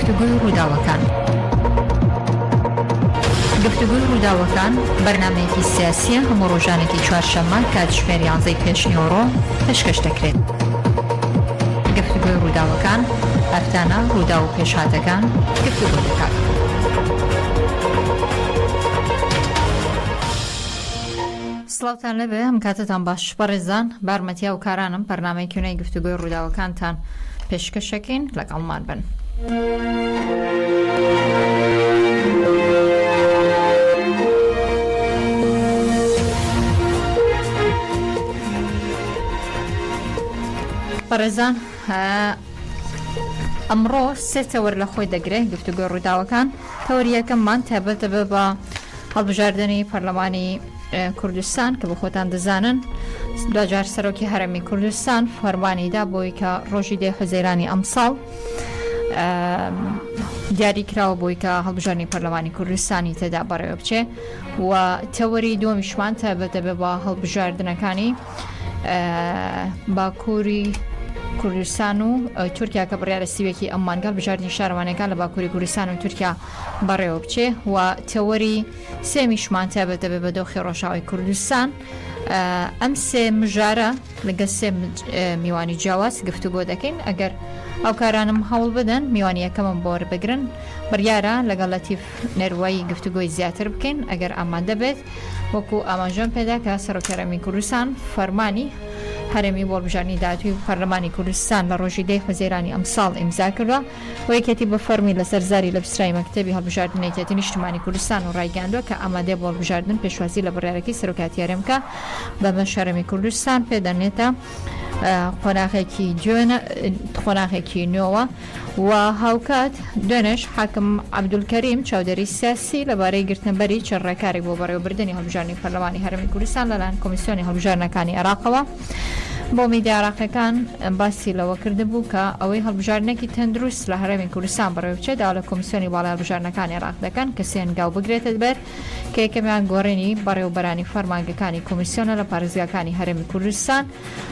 گفتگوی ڕووداوەکان. گفتگوی ڕووداوەکان بەرنامەیەکی سیاسیە هەموو ڕۆژانێکی چوارشەممە کاتژمێر 11 پێش نیوەڕۆ پێشکەش دەکرێت. گفتگوی ڕووداوەکان هەفتانە ڕوودا و پێشهاتەکان گفتگو دەکات. سڵاوتان لەبێ، ئەم کاتتان باش. بەڕێزان، بارمەتیا و کارانم بەرنامەی کوێنەی گفتگوی ڕووداوەکانتان پێشکەشەکەین، لەگەڵمان بن. بەڕێزان، ئەمڕۆ سێ تەوەر لە خۆی دەگرێت گفتگوی ڕووداوەکان. تەوەری یەکەممان تایبەتە بە هەڵبژاردننی پەرلەمانی کوردستان کە بە خۆتان دەزانن دوجار سەرۆکی هەرەمی کوردستان فەرمانیدا بۆی کە ڕۆژی دێ حوزەیرانی ئەمساڵ دیاری کراوە بۆی کە هەڵبژاردننی پەرلەمانی کوردستانی تێدا بەڕێوە بچێ و تەوەری دووەمیشمان تایبەتە بە هەڵبژاردنەکانی باکووری کوردستان و تورکیا کە بڕیارە سیوێکی ئەم مانگەڵ بژاردننی شارەوانەکان لە باکووری کوردستان و تورکیا بەڕێوە بچێ و تەوەری سێمیشمان تایبەتە بە دۆخی ڕۆژاوی کوردستان. ئەم سێ مژارە لەگە سێ میوانی جیاواز گفتوگۆ دەکەین. ئەگەر ئەو کارانم هەوڵ بدەن میوانی یەکەمم بۆ وەربگرن بڕیارە لەگەڵ لەتیف نەروایی گفتوگۆی زیاتر بکەین ئەگەر ئامادە بێت، وەکو ئاماژەم پێدا کە سەرۆکی هەرەمی کوردستان فەرمانی هەرێمی بۆ هەڵبژاردننی داهاتووی پەرلەمانی کوردستان لە ڕۆژی 10 حوزەیرانی ئەمساڵ ئیمزا کردووە و یەکێتی بە فەرمی لەسەر زاری لە پسترای مەکتەبی هەڵبژاردننی یەکێتی نیشتیمانی کوردستان و ڕایگەاندووە کە ئامادەیە بۆ هەڵبژاردن پێشوازی لە بڕیارەکەی سەرۆکاتی هەرێمکە بە هەرێمی کوردستان پێدەنێتە خۆناغێکی نوێوە و هاوکات دوێنێش حاکم عەبدولکەریم چاودێری سیاسی لەبارەی گرتنبەری چڕێکاری بۆ بەڕێوەبردننی هەڵبژاردننی پەرلەمانی هەرێمی کوردستان لەلایەن کۆمیسیۆنی هەڵبژاردنەکانی عێراقەوە بۆ میدیا عێراقیەکان باسی لەوە کردبوو کە ئەوەی هەڵبژاردنێکی تەندروست لە هەرێمی کوردستان بەڕێوە بچێت لە کۆمیسیۆنی باڵای هەڵبژاردنەکانی عێراق دەکەن کە سێنگاو بگرێتە بەر کە یەکەمیان گۆڕینی بەڕێوەبەرانی فەرمانگەکانی کۆمیسیۆنە لە پارێزگاکانی هەرێمی کوردستان.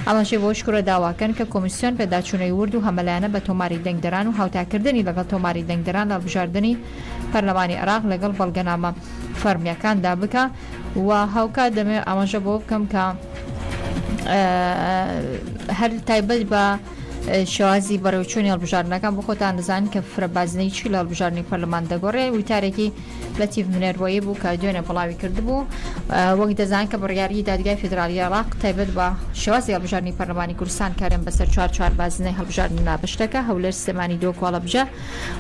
ئەمەشی بۆ شکورە داواکەن کە کۆمیسیۆن پێداچوونەی ورد و هەمەلایەنە بە تۆماری دەنگدەران و هاوتاکردنی لەگەڵ تۆماری دەنگدەران لە هەڵبژاردننی پەرلەمانی عێراق لەگەڵ بەڵگەنامە فەرمیەکاندا بکە و هاوکات دەمێ ئاماژە بۆ بکەم کە هەر تایبەت بە شێوازی بەڕێوەچوونی هەڵبژاردنەکان بۆ خۆتان دەزانن کە فرەبازنەی چی لە هەڵبژاردننی پەرلەمان دەگۆڕێ. وتارێکی لەتیف منێروایی بوو کە دوێنێ بڵاوی کردبوو وەک دەزان کە بڕیاری دادگای فیدرالی عێراق تایبەت بە شێوازی هەڵبژاردننی پەرلەمانی کوردستان کارێن بەسەر چوار بازنەی هەڵبژاردننی نابشتەکە هەولێر سلێمانی دۆ کۆڵە بجە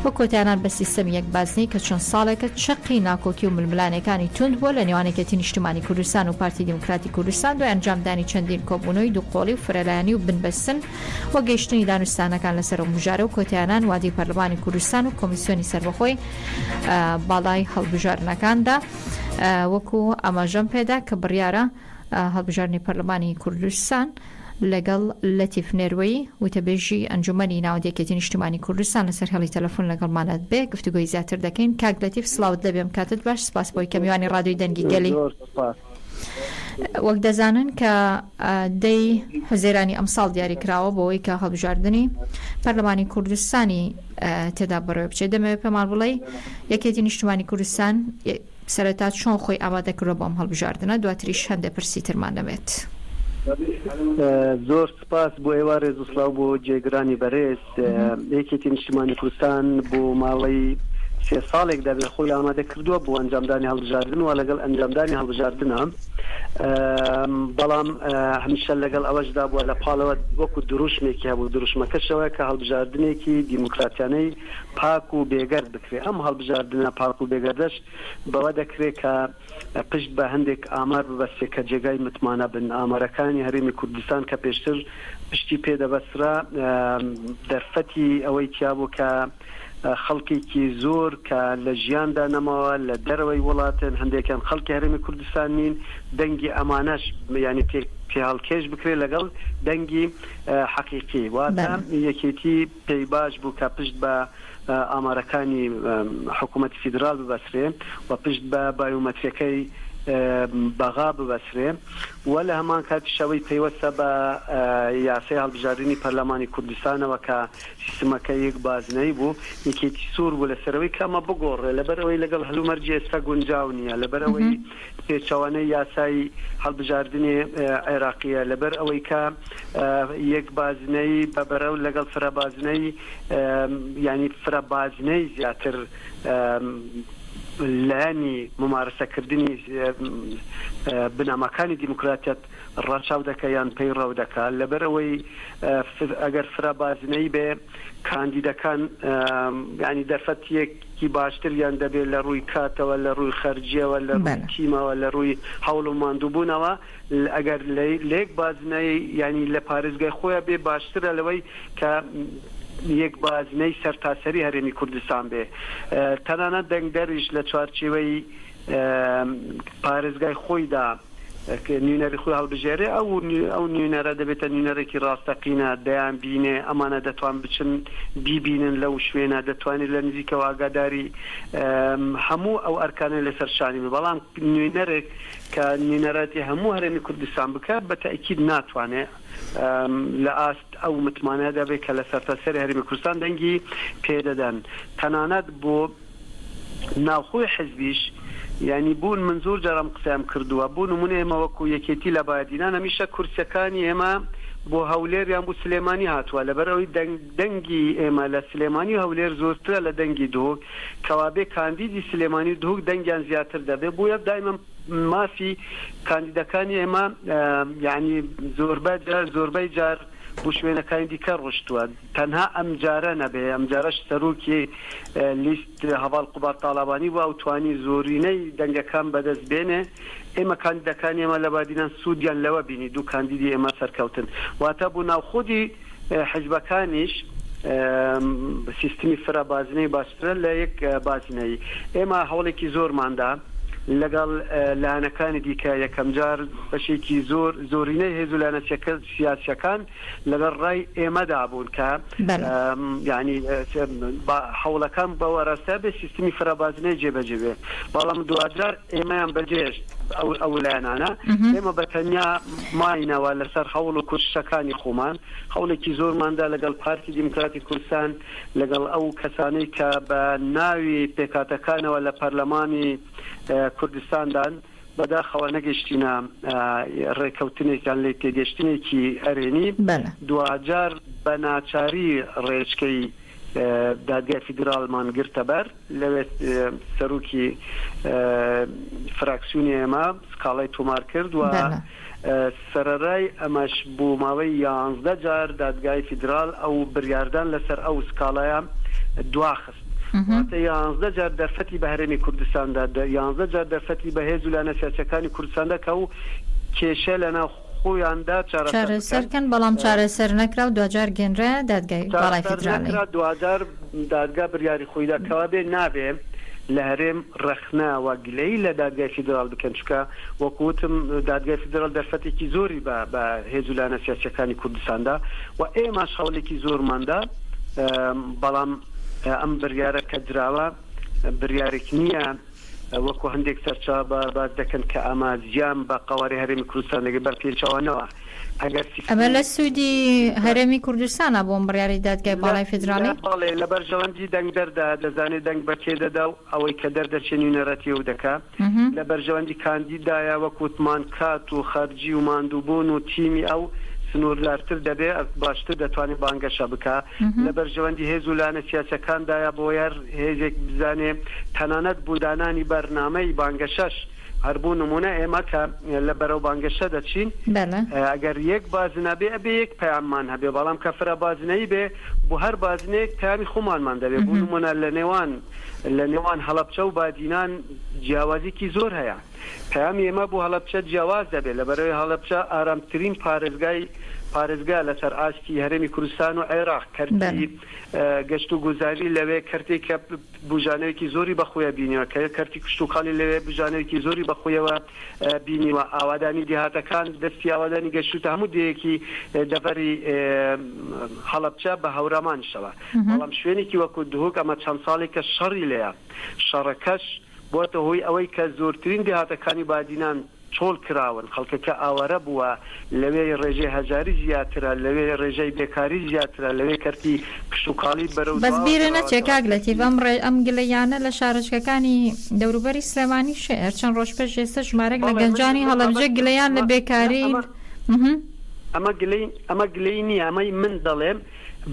بۆ کۆتیانان بە سیستەمی یەک بازنەی کە چەند ساڵێکە چەقی ناکۆکی و ململانەکانی تند بووە لە نێوانێکەتی نیشتیمانی کوردستان و پارتی دیموکراتی کوردستان دوای ئەنجامدانی چەندین کۆبوونەوەی دووقۆڵی و فرەلایەنی و بنبەستن و گەیشتنی دانوستانەکان لەسەر مژارە و کۆتیانان وادی پەرلەمانی کوردستان و کۆمیسیۆنی سەربەخۆی باڵای هەڵبژاردنەکاندا وەکو ئاماژەم پێدا کە بڕیارە هەڵبژاردننی پەرلەمانی کوردستان لەگەڵ لەتیف نێروایی وتەبێژی ئەنجومەنی ناوەندیەکەتی نیشتیمانی کوردستان لەسەر هێڵی تەلەفۆن لەگەڵمانەت بێ گفتوگۆی زیاتر دەکەین. کاک لەتیف سڵاوت دەبێم کاتت باش. سپاس بۆی کە میوانی ڕادیۆی دەنگی گەلی. وەک دەزانن کە دەی حوزەیرانی ئەمساڵ دیاری کراوە بۆەوەی کە هەڵبژاردننی پەرلەمانی کوردستانی تێدا بەڕێوە بچێت. دەمەوێت پێمان بڵێ یەکێتی نیشتیمانی کوردستان سەرەتا چۆن خۆی ئامادە کردووە بۆ ئەم هەڵبژاردنە، دواتریش هەندێک پرسی ترمان دەمێت. زۆر سپاس بۆ ئێوە ڕێز و سڵاو بۆ جێگرانی بەڕێز. یەکێتی نیشتیمانی کوردستان بۆ ماڵەی 3 ساڵێک دەبێت خۆی ئامادە کردووە بۆ ئەنجامدانی هەڵبژاردن و لەگەڵ ئەنجامدانی هەڵبژاردنە بەڵام هەمیشە لەگەڵ ئەوەشدا بووە لە پاڵەوە وەکو دروشمێکی هەبوو. دروشمەکەشەوە کە هەڵبژاردنێکی دیموکراتیانەی پاک و بێگەرد بکرێت. ئەم هەڵبژاردنە پاک و بێگەردەش بەوە دەکرێت کە پشت بە هەندێک ئامار ببەستێت کە جێگای متمانە بن. ئامارەکانی هەرێمی کوردستان کە پێشتر پشتی پێدەبەسرا دەرفەتی ئەوەی تیا بوو کە خەڵکێکی زۆر کە لە ژیاندا نەماوە لە دەرەوەی وڵاتن هەندێکیان خەڵکی هەرێمی کوردستان نین دەنگی ئەمانەش ینی پێهاڵکێش بکرێت لەگەڵ دەنگی حەقیقی واتە یەکێتی پێی باش بوو کە پشت بە ئامارەکانی حکوومەتی فیدرال ببەسرێ و پشت بە بایۆمەتریەکەی بەغا ببەسرێ و لە هەمان کاتیشەوەی پەیوەستە بە یاسای هەڵبژاردننی پەرلەمانی کوردستانەوە کە سیستمەکە یەک بازنەی بوو یەکێتی سوور بوو لەسەرەوەی کەمە بگۆڕێ لەبەرەوەی لەگەڵ هەلومەرجی ئێستا گونجاو نییە لەبەرەوەی پێچەوانەی یاسای هەڵبژاردننی عێراقیە لەبەر ئەوەی کە یەک بازنەی بەبەرەو لەگەڵ فرەبازنەی ینی فرەبازنەی زیاتر لایانی ممارسەکردنی بنامەکانی دیموکراتیەت ڕاچاو دەکە یان پێی ڕەو دەکات لەبەرەوەی ئەگەر فرەبازنەی بێ کاندیدەکان ینی دەرفەتیەکی باشتر یان دەبێت لە ڕووی کاتەوە لە ڕووی خەرجیەوە لە ڕووی تیمەوە لە ڕووی هەوڵ و ماندووبوونەوە ئەگەر لێک بازنەی ینی لە پارێزگای خۆیان بێ باشترە لەوەی کە یەک بازنەی سەرتاسەری هەرێمی کوردستان بێ تەنانەت دەنگدەریش لە چوارچێوەی پارێزگای خۆیدا نوێنەری خۆی هەڵبژێرێ ئەو نوێنەرە دەبێتە نوێنەرێکی ڕاستەقینە دەیان بینێ ئەمانە دەتوان بچن بیبینن لەو شوێنە دەتوانێت لە نزیکەوە ئاگاداری هەموو ئەو ئەرکانە لەسەر شانی بێ بەڵام نوێنەرێک کە نوێنەراتی هەموو هەرێمی کوردستان بکات بە تەئکید ناتوانێت لە ئاست ئەو متمانەیە دەبێت کە لە سەرتاسەری هەرێمی کوردستان دەنگی پێدەدەن تەنانەت بۆ ناوخۆی حزبیش یعنی بوون من زۆر جارم قسەم کردووە بوو نمونە ئێمە وەکو یەکێتی لە بایدینان هەمیشە کورسەکانی ئێمە بۆ هەولێر یان بۆ سلێمانی هاتووە لەبەرەوەی دەنگی ئێمە لە سلێمانی و هەولێر زۆرترە لە دەنگی دووک کەوابێ کاندیدی سلێمانی و دووک دەنگیان زیاتر دەبێت بۆیە دایمە مافی کاندیدەکانی ئێمە یعنی زۆربەی جار بۆ شوێنەکانی دیکە ڕۆشتووە تەنها ئەم جارە نەبێ ئەم جارەش سەرۆکی لیست هەواڵ قوبار تاڵابانی بووە و توانی زۆرینەی دەنگەکان بەدەست بێنێ ئێمە کاندیدەکانی ئێمە لە بادینان سوودیان لەوە بینی دوو کاندیدی ئێمە سەرکەوتن واتە بۆ ناوخۆدی حیزبەکانیش سیستمی فرەبازنەی باشترە لە یەک بازنەی ئێمە هەوڵێکی زۆرماندا لەگەڵ لایەنەکانی دیکە یەکەم جار بەشێکی زۆرینەی هێز و لایەنە سیاسیەکان لەگەڵ ڕای ئێمەدا بوون کە ینی هەوڵەکان بەوە ڕاستە بێ سیستمی فرەبازنەی جێبەجێ بێ بەڵام دوجار ئێمەیان بەجێشت ئەو لایەنانە ئێمە بەتەنیا ماینەوە لەسەر هەوڵ و کوشتەکانی خۆمان هەوڵێکی زۆرماندا لەگەڵ پارتی دیموکراتی کوردستان لەگەڵ ئەو کەسانەی کە بە ناوی پێکاتەکانەوە لە پەرلەمانی کوردستاندان بەداخەوە نەگەشتینە ڕێکەوتنێکیان لێ تێگەشتنێکی ئەرێنی دوجار بە ناچاری ڕێچکەی دادگای فیدرالمان گرتە بەر لەوێت سەرۆکی فراکسیۆنی ئێمە سکاڵای تۆمار کرد و سەرەڕای ئەمەش بۆ ماوەی 11 جار دادگای فیدرال ئەو بریاردان لەسەر ئەو سکاڵایە دواخست 11 جار دەرفەتی بە هەرێمی کوردستاندا 11 جار دەرفەتی بە هێز و لایەنە سیاسیەکانی کوردستاندا کە و کێشە لەناو خۆیاندا چارەسەرکەن بەڵام چارەسەر نەکرا و دوجار گەنرە دادگای باڵای فیدرالی دوجار دادگا بریاری خۆیدا کەوا بێ نابێ لە هەرێم ڕەخناوە گلەی لە دادگای فیدرال بکەن چکە وەکوتم دادگای فیدرال دەرفەتێکی زۆری بە هێز و لایەنە سیاسیەکانی کوردستاندا و ئێمەش هەوڵێکی زۆرماندا بەڵام ئەم بریارە کە دراوە بریارێک نییە وەکو هەندێک سەرچاوە باز دەکەن کە ئەمە زیان بە قەواری هەرێمی کوردستان لەگە بەرپێچەوەنەوە ئەمە لە سوودی هەرێمی کوردستانە بۆم بڕیاری دادگای باڵای فیدرالی لە بەرژەوەندی دەنگدەردا دەزانێت دەنگ بەکێ دەدا و ئەوەی کە دەردەچێ نوێنەرەتی و دەکا لە بەرژەوەندی کاندیدایە وەکوتمان کات و خەرجی و ماندووبوون و تیمی ئەو سنوورلارتر دەبێت باشتر دەتوانێت بانگەشە بکە لە بەرژەوەندی هێز و لایەنە سیاسەکاندایە بۆ یار هێزێک بزانێ تەنانەت بودانانی بەرنامەی بانگەشەش هەربوو نمونە ئێمە کە لە بەرەو بانگەشە دەچین ئەگەر یەک بازنە بێ ئەبێ یەک پەیاممان هەبێ بەڵام کە فرە بازنەی بێ بۆ هەر بازنەیەک پەیامی خۆمانمان دەبێت بوو نمونە لە نێوان هەڵەبچە و بادینان جیاوازێکی زۆر هەیە پەیامی ئێمە بۆ هەڵەبچە جیاواز دەبێت لەبەرەوەی هەڵەبچە ئارامترین پارێزگا لەسەر ئاستی هەرێمی کوردستان و عێراق کەرتی گەشت و گوزاری لەوێ کەرتێکە بژانەوەیەکی زۆری بەخۆیە بینیوە کە کەرتی کشتوکاڵی لەوێ بژانەوەیەکی زۆری بەخۆیەوە بینیوە ئاوادانی دیهاتەکان دەستی ئاوادانی گەشت هەموو دەیەکی دەڤەری هەڵەبچە بە هەورامانشەوە بەڵام شوێنێکی وەکو دووک ئەمە چەند ساڵێکە شەڕی لەیە شەڕەکەش بۆتە هۆی ئەوەی کە زۆرترین دێهاتەکانی بادینان چۆڵ کراون خەڵکەکە ئاوارە بووە لەوێ ڕێژەی هەژاری زیاترە لەوێ ڕێژەی بێکاری زیاترە لەوێ کەرتی کشتتوکاڵی بەرەو بەس بیرە نەچێ کاک لەتیڤ ئەم گلەیانە لە شارەچکەکانی دەوروبەری سلێمانی شێر چەند ڕۆژ پێش ئێستا ژمارەك لە گەنجانی هەڵەبجە گلەیان لە بێکاری ئەمە گلەی نییە ئەمەی من دەڵێم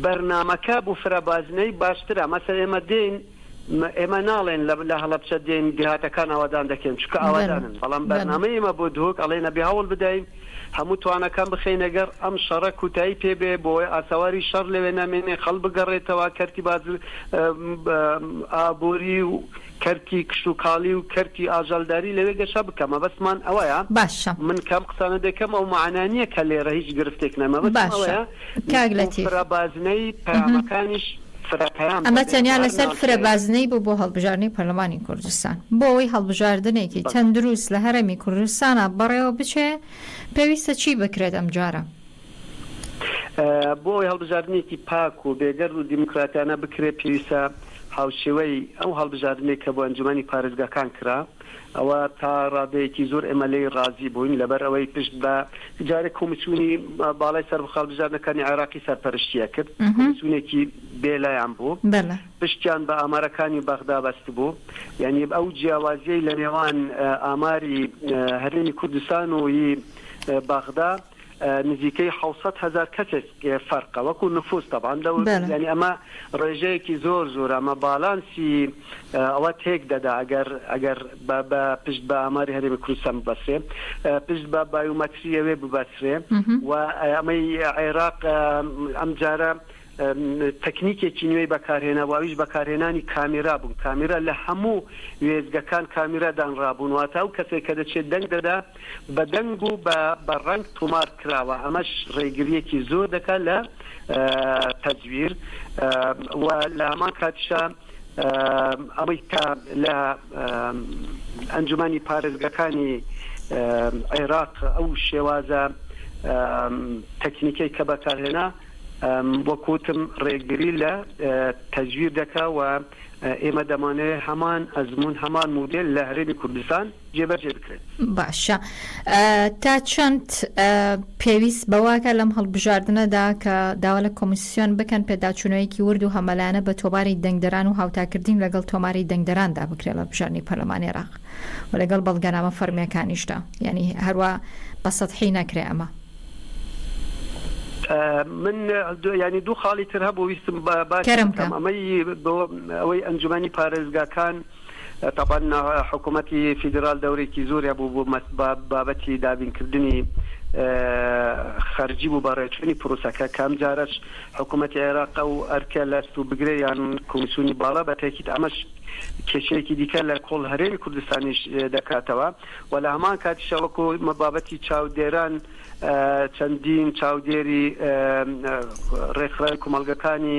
بەرنامەکە بوو فرەبازنەی باشترە مەسەر ئێمە دێن ئێمە ناڵێن لە هەڵەبچە دێن دیهاتەکان ئاوادان دەکەن چکە ئاوادانن بەڵام بەرنامەی ئێمە بۆ دهۆک ئەڵێنە بێ هەوڵ بدەین هەموو توانەکان بخەینەگەر ئەم شەڕە کوتایی پێبێ بۆی ئاساواری شەڕ لەوێ نامێنێ خەڵ بگەڕێتەوە کەرتی ئابووری و کەرتی کشتتوکاڵی و کەرتی ئاژەلداری لەوێ گەشە بکەمە بەسمان ئەوەیە باشە من کام قسانە دەکەم ئەو معنانیە کە لێرە هیچ گرفتێک نەمە بەس ئەوەیە فرەبازنەی پەیامەکانیش ئەمە تەنیا لەسەر فرەبازنەی بوو بۆ هەڵبژاردنەی پەرلەمانی کوردستان بۆ ئەوەی هەڵبژاردنێکی چەند دروست لە هەرەمی کوردستانە بەڕێوە بچێ پێویستە چی بکرێت ئەم جارە بۆ ئەوەی هەڵبژاردنێکی پاک و بێگەر و دیموکراتیانە بکرێت پێویستە هاوشێوەی ئەو هەڵبژاردنێک کە بۆ ئەنجومەنی پارێزگاکان کرا ئەوە تا ڕادەیەکی زۆر ئێمە لێی ڕازی بووین لەبەر ئەوەی پشت بە جارێک کۆمیسیۆنی باڵای سەر هەڵبژاردنەکانی عێراقی سەرپەرشتیە کرد کۆمیسیۆنێکی بێلایان بوو پشتیان بە ئامارەکانی بەغدا بەست بوو یعنی ئەو جیاوازیەی لە نێوان ئاماری هەرێمی کوردستان و بەغدا نزیکەی 600,000 کەسێک فەرقە وەکو نفوس طبعا ینی ئەمە ڕێژەیەکی زۆر ئەمە باڵانسی ئەوە تێک دەدا ئەگەر بە پشت بە ئاماری هەرێمی کوردستان ببەسرێ پشت بە بایۆمەتریەوێ ببەسرێ و ئەمەی عێراق ئەم جارە تەکنیکێکی نوێی بەکارهێنا واویش بەکارهێنانی کامێرا بوون کامێرا لە هەموو وێزگەکان کامێرادان ڕابوون واتە ئەو کەسێک کە دەچێت دەنگ دەدا بە دەنگ و بە ڕەنگ تومار کراوە ئەمەش ڕێگریەکی زۆر دەکات لە تەزویر و لە هەمان کاتیشە ئەوەی کە لە ئەنجومەنی پارێزگەکانی عێراق ئەو شێوازە تەکنیکەی کە بەکارهێنا وەکوتم ڕێگری لە تەجویر دەکا و ئێمە دەمانێت هەمان ئەزمون هەمان مودێل لە هەرێمی کوردستان جێبەجێ بکرێت باشە تا چەند پێویست بەواکە لەم هەڵبژاردنەدا کە داوا لە کۆمیسیۆن بکەن پێداچوونەوەیەکی ورد و هەمەلانە بە تۆماری دەنگدەران و هاوتاکردین لەگەڵ تۆماری دەنگدەراندا بکرێت لە بژاردنی پەرلەمانی عێراق و لەگەڵ بەڵگەنامە فەرمیەکانیشدا یعنی هەروە بە سەدحی نەکرێ ئەمە من ینی دوو خاڵی تر هەبوو ویستم باشم ئەوەی ئەنجومەنی پارێزگاکان طبعا حکوومەتی فیدرال دەورێکی زۆری بوو بۆ بابەتی دابینکردنی خەرجی بوو بە ڕێچوونی پرۆسەکە کام جارش حکوومەتی عێراق و ئەرکە لەست و بگرێ یان کۆمیسیۆنی باڵا بە تاکید ئەمەش کێشەیەکی دیکە لە کۆڵ هەرێمی کوردستانیش دەکاتەوە و لە هەمان کاتیشە وەکو بابەتی چاودێران چەندین چاودێری ڕێکخراوی کۆمەڵگەکانی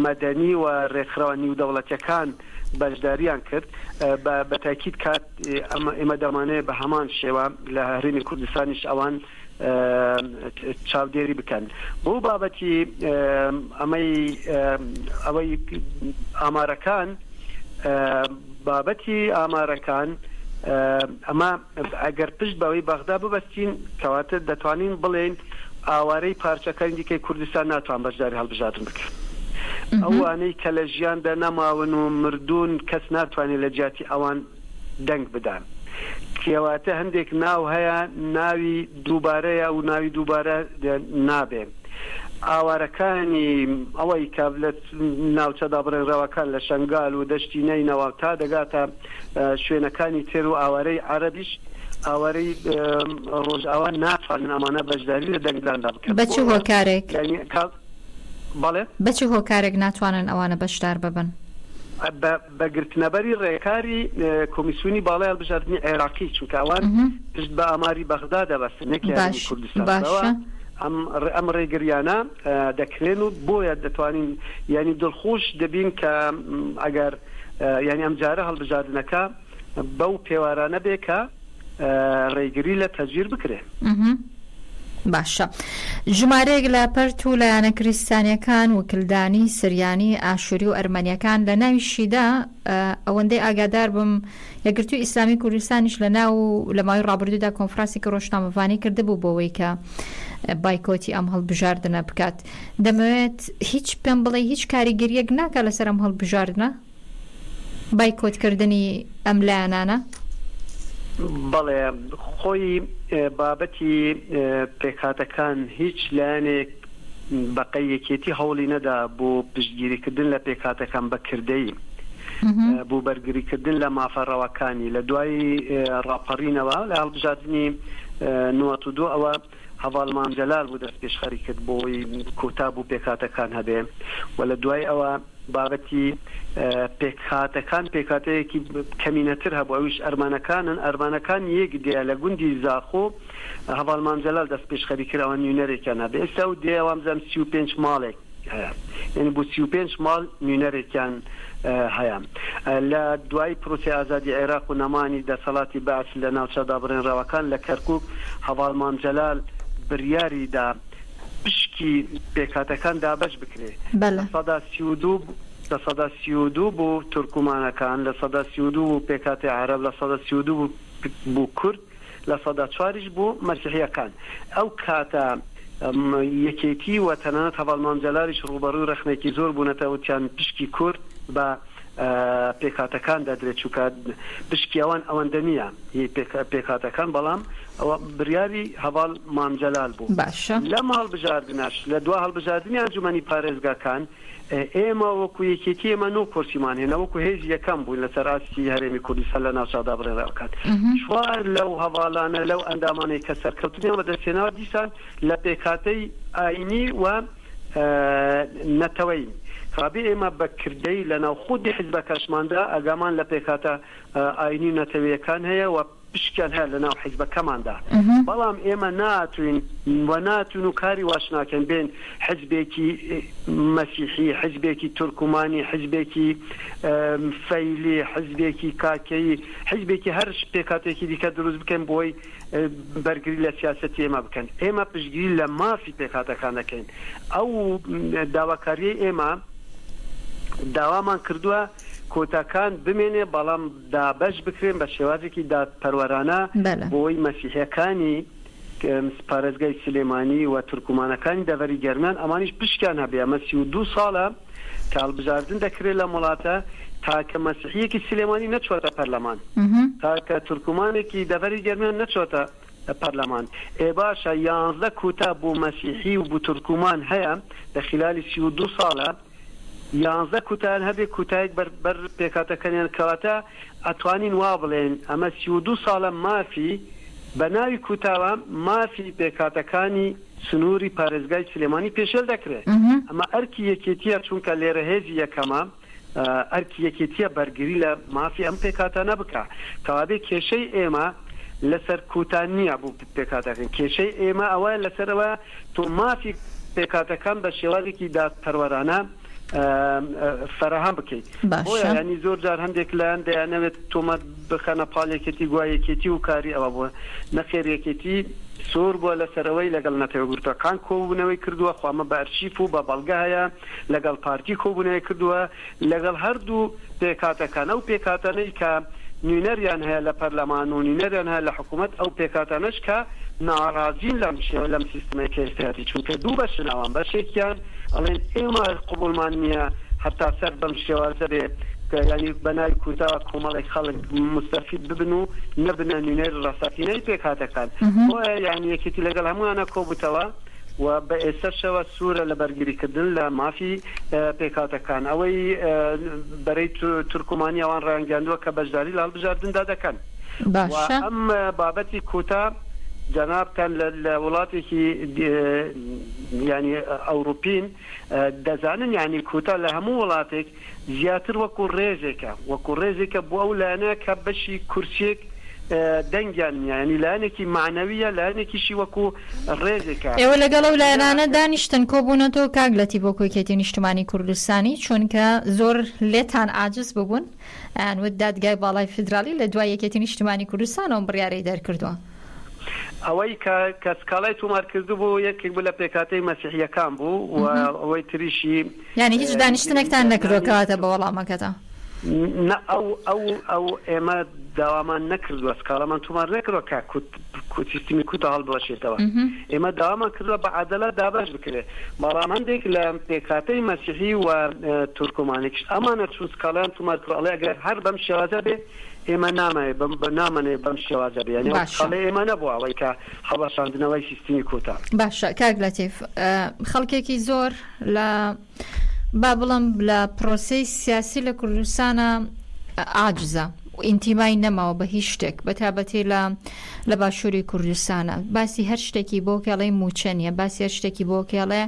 مەدەنی و ڕێکخراوە نیودەوڵەتیەکان بەشداریان کرد بە تاکید کات ئێمە دەمانێت بە هەمان شێوە لە هەرێمی کوردستانیش ئەوان چاودێری بکەن بۆ بابەتی ئەوەی ئامارەکان بابەتی ئامارەکان ئەمە ئەگەر پشت بەوەی بەغدا ببەستین کەواتە دەتوانین بڵێن ئاوارەی پارچەکانی دیکەی کوردستان ناتوان بەشداری هەڵبژاردن بکەن ئەوانەی کە لە ژیاندا نەماون و مردوون کەس ناتوانێت لە جیاتی ئەوان دەنگ بدان کێواتە هەندێک ناو هەیە ناوی دووبارەیە و ناوی دووبارە نابێ ئاوارەکانی ئەوەی کە لە ناوچەدا بڕێنراوەکان لە شەنگال و دەشتی نەینەوە تا دەگاتە شوێنەکانی تێر و ئاوارەی عەرەبیش ئاوارەی ڕۆژئاوا ناتوانن ئەمانە بەشداری لە دەنگداندا بکەن بەچ هۆکارێک بەڵێ بەچ هۆکارێک ناتوانن ئەوانە بەشدار ببن بەگرتنەبەری ڕێکاری کۆمیسیۆنی باڵای هەڵبژاردننی عێراقی چونکە ئەوان پشت بە ئاماری بەغدا دەبەستن نەکیانی کوردستان ئەم ڕێگریانە دەکرێن و بۆیە دەتوانین ینی دڵخۆش دەبین کە ئەگەر ینی ئەم جارە هەڵبژاردنەکە بەو پێوارانە بێ کە ڕێگری لە تەجویر بکرێ باشە ژمارەیەک لە پەرت و لایەنە کریستانیەکان وکلدانی سریانی ئاشووری و ئەرمەنیەکان لە ناویشیدا ئەوەندەی ئاگادار بم یەکگرتووی ئیسلامی کوردستانیش لە ناو لە ماوەی ڕابردوودا کۆنفرانسێکی ڕۆژنامەوانی کردبوو بۆەوەی کە بایکۆتی ئەم هەڵبژاردنە بکات. دەمەوێت هیچ پێم بڵێ هیچ کاریگەریەک ناکە لەسەر ئەم هەڵبژاردنە بایکۆتکردنی ئەم لایەنانە؟ بەڵێ خۆی بابەتی پێکهاتەکان هیچ لایەنێک بەقەی یەکێتی هەوڵی نەدا بۆ پشتگیریکردن لە پێکهاتەکان بەکردەی بۆ بەرگریکردن لە مافەڕەوەکانی لە دوای ڕاپەڕینەوە لە هەڵبژاردننی 92 ئەوە هەواڵ مامجەلال بوو دەست پێشخەری کرد بۆی کۆتا بوو پێکهاتەکان هەبێ و لە دوای ئەوە بابەتی پێکهاتەیەکی کەمینەتر هەبوو ئەویش ئەرمانەکان یەک دێ لە گوندی زاخۆ هەواڵ مامجەلال دەست پێشخەری کراوە نوێنەرێکیان هەبێ ئێستا و دێوام زەم 35 ماڵێک هەیە یعنی بۆ 35 ماڵ نوێنەرێکیان هەیە لە دوای پرۆسی ئازادی عێراق و نەمانی دەسەڵاتی باعث لە ناوچەدا بڕێنراوەکان لە کەرکووک هەواڵ مامجەلال بڕیاریدا پشکی پێکهاتەکان دابەش بکرێ لە سەدا 32 بۆ تورکمانەکان لە سەدا 32 بۆ پێکهاتی عەرەب لە سەدا 32 بۆ کورد لە سەدا 4 بۆ مەسیحیەکان ئەو کاتە یەکێتی و تەنانەت هەواڵ مامجەلالیش ڕوبەڕووی ڕەخنێکی زۆر بوونەتەوە وتیان پشکی کورد بە پێکهاتەکان دەدرێت چونکە پشکی ئەوەندە نییە پێکهاتەکان بەڵام ئەوە بریاری هەواڵ مامجەلال بوو لەم هەڵبژاردنەش لە دوا هەڵبژاردننی ئەنجومەنی پارێزگاکان ئێمە وەکو یەکێتی ئێمە 9 کورسیمان هێنا وەکو هێزی یەکەم بووین لەسەر ئاستی هەرێمی کوردستان لە ناوچەدا بڕێنراوەکان چوار لەو هەواڵانە لەو ئەندامانەی کە سەرکەوتنیان بەدەستهێناوە دیسان لە پێکهاتەی ئاینی و نەتەوەی خابێ ئێمە بەکردەی لە ناوخۆدی حیزبە کەشماندا ئەگامان لە پێکهاتە ئاینی و نەتەوەیەکان هەیە و پشکیان هەیە لە ناو حیزبەکەماندا بەڵام ئێمە ناتوین و کاری واش ناکەن بین حیزبێکی مەسیحی حیزبێکی تورکمانی حیزبێکی فەیلی حیزبێکی کاکەیی حیزبێکی هەر پێکهاتێکی دیکە دروست بکەن بۆی بەرگری لە سیاسەتی ئێمە بکەن ئێمە پشتگیری لە مافی پێکهاتەکان دەکەین ئەو داواکاریەی ئێمە داوامان کردووە کۆتاکان بمێنێ بەڵام دابەش بکرێن بە شێوازێکی دادپەروەرانە بۆی مەسیحیەکانی پارێزگای سلێمانی و تورکمانەکانی دەڤەری گەرمیان ئەمانیش پشکیان هەبێ ئەمە 32 ساڵە کە هەڵبژاردن دەکرێت لە وڵاتە تاکە مەسیحیەکی سلێمانی نەچۆتە پەرلەمان تاکە تورکمانێکی دەڤەری گەرمیان نەچۆتە پەرلەمان باشە 11 کوتا بۆ مەسیحی و بۆ تورکمان هەیە لە خلالی 32 ساڵە 11 کوتان هەبێ کوتایەک بەر پێکهاتەکانیان کەواتە ئەتوانین وا بڵێن ئەمە 32 ساڵە مافی بە ناوی کوتاوە مافی پێکهاتەکانی سنووری پارێزگای سلێمانی پێشێل دەکرێت ئەمە ئەرکی یەکێتیە چونکە لێرە هێزی یەکەمە ئەرکی یەکێتیە بەرگری لە مافی ئەم پێکهاتانە بکە کەوابێ کێشەی ئێمە لەسەر کوتان نییە بوو پێکهاتەکان کێشەی ئێمە ئەوە لەسەرەوە تۆ مافی پێکهاتەکان بە شێوازێکی دادپەروەرانە فەرەهەم بکەیت ینی زۆر جار هەندێک لایەن دەیانەوێت تۆمەت بخەنە پاڵێکێتی گوایەکێتی و کاری ئەوە بووە نەخێریەکێتی سۆر بووە لەسەرەوەی لەگەڵ نەتەوەگرتوەکان کۆبوونەوەی کردووە خۆمە بە ئەرشیف و بە بەڵگە هەیە لەگەڵ پارتی کۆبوونەوەی کردووە لەگەڵ هەردوو پێکهاتەکان ئەو پێکهاتانەی کە نوێنەریان هەیە لە پەرلەمان و نوێنەریان هەیە لە حکوومەت ئەو پێکهاتانەش کە ناڕازین لەم سیستمەی کێستاتی چونکە دوو بەشناوان بەشێکیان ئەڵێن ئێمە قوبوڵمان نییە هەتا سەر بەم شێوازە بێ ینی بەناوی کوتاوە کۆمەڵێک خەڵک مستەفید ببن و نەبنە نوێنەری ڕاستەقینەی پێکهاتەکان بۆیە یعنی یەکێتی لەگەڵ هەمووانە کۆبووتەوە و بە ئێستەشەوە سوورە لە بەرگریکردن لە مافی پێکهاتەکان ئەوەی بەرەی تورکمانی ئەوان ڕایانگەاندووە کە بەشداری لە هەڵبژاردندا دەکەن ئەم بابەتی کوتا جەنابتان لە وڵاتێکی ینی ئەوروپین دەزانن یعنی کوتا لە هەموو وڵاتێک زیاتر وەکو ڕێزێکە بۆ ئەو لایەنە کە بەشی کورسێک دەنگیان ینی لایەنێکی معنەویە لایەنێکیشی وەکو ڕێزێکە ئێوە لەگەڵ ئەو لایەنانە دانیشتن کۆبوونەتەوە کاگلەتی بۆ کۆکێتی نیشتمانی کوردستانی چونکە زۆر لێتان ئاجز ببوون ئەیانوت دادگای باڵای فیدرالی لە دوای یەکێتی نیشتمانی کوردستانەوە بڕیارەی دەرکردووە ئەوەی کە سکاڵای تومار کردو بوو یەکێک بوو لە پێکاتەی مەسیحیەکان بوو و ئەوەی تریشی یعنی هیچ دانیشتنێکتان نەکردوکەواتە بە وەڵامەکەتە ئەو ئێمە داوامان نەکردووە سکاڵەمان تومار نەکردوە کە سیستمی کوتە هەڵبەشێتەوە ئێمە داوامان کردووە بە عەدەلەت دابەش بکرێت بەڵام هەندێک لە پێکاتەی مەسیحی و تورکۆمانێکیش ئەمانە چون سکاڵیان تومار کردووە ئەگەر هەر بەم شێوازە بێ ئێمە نامانێ بەم شێوازە بێ یعنی سکاڵی ئێمە نەبووە ئەوەی کە هەڵبەشاندنەوەی سیستمی کوتە. باشە کاک لەتیف خەڵکێکی زۆر لە با بڵم لە پرۆسەی سیاسی لە کوردستانە عاجزە ئینتیمای نەماوە بە هیچ شتێک بەتابەتی لە باشووری کوردستانە باسی هەر شتێکی بۆ کێڵەی موچەنیە باسی هەر شتێکی بۆ کێڵێ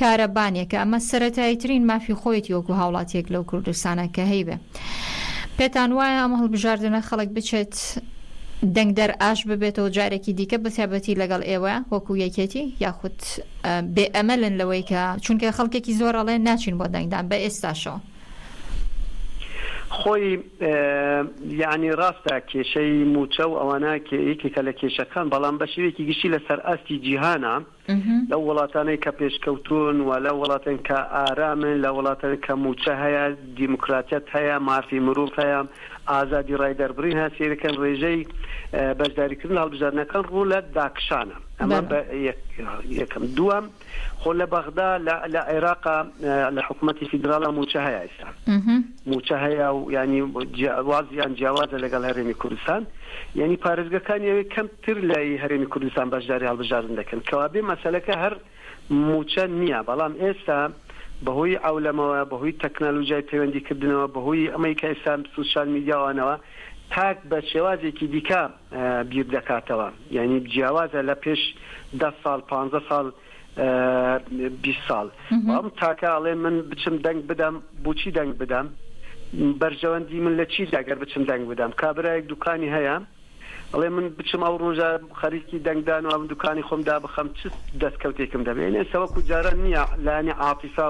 کارەبانێکە ئەمە سەرەتاییترین مافی خۆیەتی وەکو هاوڵاتیەک لەو کوردستانە کە هەیبێ پێتان وایە ئەمە هەڵبژاردنە خەڵک بچێت دەنگ دەرئاش ببێتەوە جارێکی دیکە بەتابەتی لەگەڵ ئێوە وەکو یەکێتی یاخود بێئەمەلن لەوەی کە چونکە خەڵکێکی زۆر ئەڵێ ناچین بۆ دەنگدان بە ئێستاشەوە خۆی یعنی ڕاستە کێشەی موچە و ئەوانە یەکێکە لە کێشەکان بەڵام بە شێوەیەکی گشتی لەسەر ئاستی جیهانە لەو وڵاتانەی کە پێشکەوتون و لە وڵاتن کە ئارامن لە وڵاتن کە موچە هەیە دیموکراتیەت هەیە مافی مرۆڤ هەیە ئازادی ڕایدەربڕین هەیە سێرەکەن ڕێژەی بەشداریکردن هەڵبژاردنەکان ڕوو لە داکشانە ئەمە یەکەم دووەم خۆ لە بەغدا لە عێراقا لە حکوومەتی فیدراڵە موچە هەیە ئێستا موچە هەیە و ینی وازیان جیاوازە لەگەڵ هەرێمی کوردستان یعنی پارێزگەکانی کەمتر لای هەرێمی کوردستان بەشداری هەڵبژاردن دەکەن کەوابێ مەسەلەکە هەر موچە نییە بەڵام ئێستا بەهۆی ئەولەمەوە بەهۆی تەکنەلۆژیای پەیوەندیکردنەوە بەهۆی ئەمەی کە ئێستا سوشال میدیاوانەوە تاک بە شێوازێکی دیکە بیر دەکاتەوە یعنی جیاوازە لە پێش 10 ساڵ 15 ساڵ 20 ساڵ ئەم تاکە ئەڵێ من بچم دەنگ بدەم بۆچی دەنگ بدەم بەرژەوەندی من لە چی دەگەر بچم دەنگ بدەم کابرایەک دوکانی هەیە ئەڵێ من بچم ئەو ڕۆژە خەریکی دەنگدان و ئەم دوکانی خۆمدا بخەم چ دەستکەوتێکم دەبێت سەوەکو جاران نییە لایەنی عاتیفا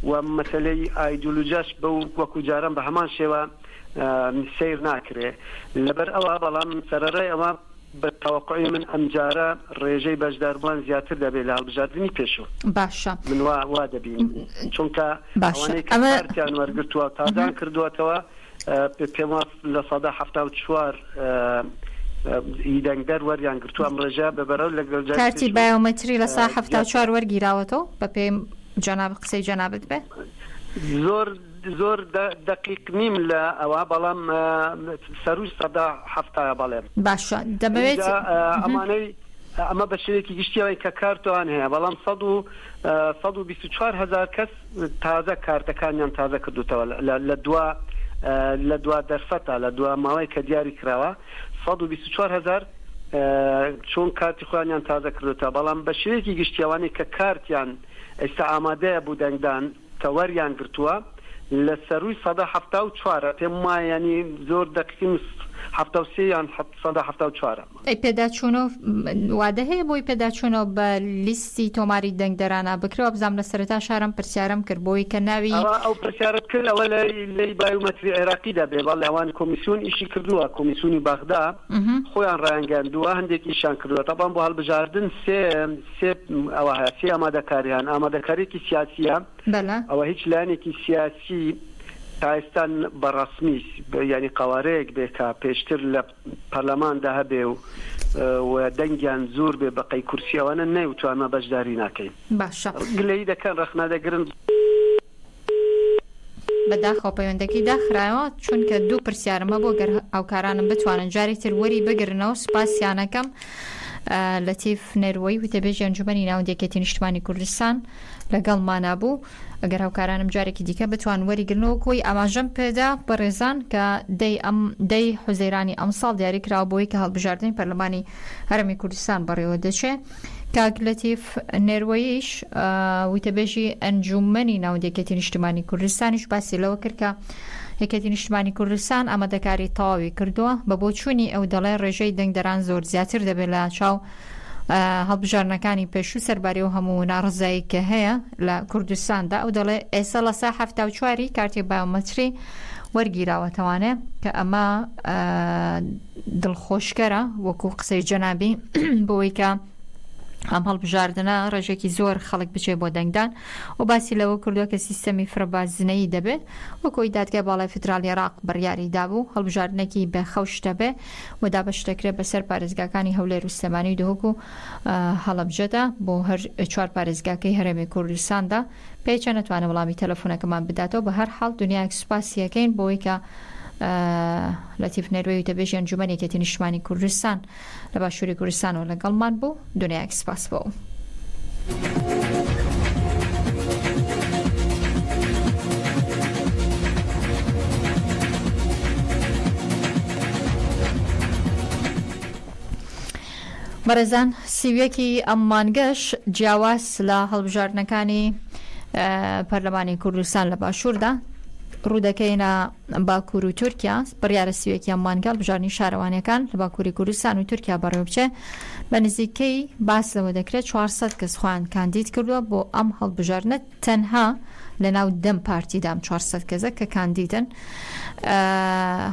و مەسەلەی ئایدۆلۆژیاش بە وەکو جاران بە هەمان شێوە سیر ناکرێ لەبەر ئەوە بەڵام سەرەڕای ئەوە بە تەوەقعی من ئەمجارە ڕێژەی بەشداربووان زیاتر دەبێت لە هەڵبژاردننی پێشوو باشە من وا دەبین چونکە ئەوانەی کە کارتیان وەرگرتووە تازان کردووەتەوە پێم لە سەدا 74 دەنگدەر وەریان گرتووە ئەم ڕێژە بەبەرەو لەگەڵ کارتی بایۆمەتری لە سا 74 وەرگیراوەتەوە بە پێم جەناب قسەی جەنابەت بێ زۆر دقیق نیم لە ئەوە بەڵام سەروی سەدا هەفتایە بەڵێم باشە دەبێت ئەمانەی ئەمە بە شێوەیەکی گشتیەوەی کە کارتوان هەیە بەڵام 124,000 کەس تازە کارتەکانیان تازە کردوتەوە لە دوا دەرفەتە لە دوا ماوەی کە دیاری کراوە 124,000 چۆن کارتی خۆیانیان تازە کردوتە بەڵام بە شێوەیەکی گشتیەوانی کە کارتیان ئێستا ئامادەیە بوو دەنگدان کە وەریان گرتووە لە سەروی 174 پێم وایە ینی زۆر دقیقی 73 یان 174 ئەی پێداچوونەوە وادە هەیە بۆی پێداچوونەوە بە لیستی تۆماری دەنگدەرانە بکرەوە بزانام لە سەرەتا شارم پرسیارم کرد بۆی کە ناوی ئەو پرسیارت کرد ئەوە لەی بایۆمەتری عێراقی دەبێ بەڵێ ئەوان کۆمیسیۆن ئیشی کردووە کۆمیسیۆنی بەغدا خۆیان ڕایانگەاندووە هەندێکیشان کردووە تەبان بۆ هەڵبژاردن ئەوە هەیە سێ ئامادەکاریان ئامادەکاریێکی سیاسیە ئەوە هیچ لایەنێکی سیاسی تایستان بەڕسمی ینی قوارەیەک بێ کە پێشتر لە پەرلەماندا هەبێ و دەنگیان زۆر بێ بەقەی کورسیەوەنە نەیوتوانمە بەشداری ناکەین باشە گلەی دەکەن ڕەخنادەگرن بەداخەوە پەیوەندەکەی داخرایەوە چونکە دوو پرسیارمە بۆ گەر ئەوکارانم بتوانن جاری تر وەری بگرنەوە سوپاسیانەکەم لەتیف نێروەی وتەبێژی ئەنجومەنی ناوەندێکێتی نیشتمانی کوردستان لەگەڵمانە بوو ئەگەر هاوکارانم جارێکی دیکە بتوان وەریگرنەوە کۆی ئاماژەم پێدا بەڕێزان کە دەی حوزەیرانی ئەمساڵ دیاری کراوە بۆی کە هەڵبژاردننی پەرلەمانی هەرمی کوردستان بەڕێوە دەچێت کاک لەتیف نێروەییش وتەبێژی ئەنجومەنی ناوەندێکێتی نیشتمانی کوردستانیش باسی لەوە کرد کە یەکێتی نیشتمانی کوردستان ئامادەکاری تەواوی کردووە بە بۆچوونی ئەو دەڵێ ڕێژەی دەنگدەران زۆر زیاتر دەبێت لە چاو هەڵبژارنەکانی پێشوو سەرباری و هەموو ناڕزایی کە هەیە لە کوردستاندا ئەو دەڵێ ئێستا لە سا 74 کارتی بایۆمەتری وەرگیراوەتەوانێ کە ئەمە دڵخۆشکەرە وەکو قسەی جەنابی بۆی کە ئەم هەڵبژاردنە ڕێژێکی زۆر خەڵک بچێ بۆ دەنگدان و باسی لەوە کردووە کە سیستەمی فرەبازنەی دەبێت وەکۆی دادگای باڵای فدرالی عێراق بڕیاری دابوو هەڵبژاردنێکی بەخەوش دەبێ و دابەشدەکرێت بەسەر پارێزگاکانی هەولێر و سلێمانی و دهۆک و هەڵەبجەدا بۆ هەر 4 پارێزگاکەی هەرێمی کوردستاندا پێچە نەتوانە وەڵامی تەلەفۆنەکەمان بداتەوە بە هەر حاڵ دنیای سوپاسیەکەین بۆی کە لەتیف نەروێی دەبێژی ئەنجومەنێکی نیشتمانی کوردستان لە باشووری کوردستان و لەگەڵمان بوو دنیای سپاس بۆ. بەڕێزان سیویەکی ئەم مانگەش جیاواز لە هەڵبژاردنەکانی پەرلەمانی کوردستان لە باشووردا ڕوودەکەینە باکوور و تورکیا بڕیارە سیوێکی ئەم مانگە هەڵبژاردنی شارەوانیەکان لە باکووری کوردستان و تورکیا بەڕێوە بچێ بە نزیکەی باس لەوە دەکرێت 400 کەس خۆیان کاندید کردووە بۆ ئەم هەڵبژاردنە تەنها لە ناو دەم پارتیدام 400 کەسە کە کاندیدن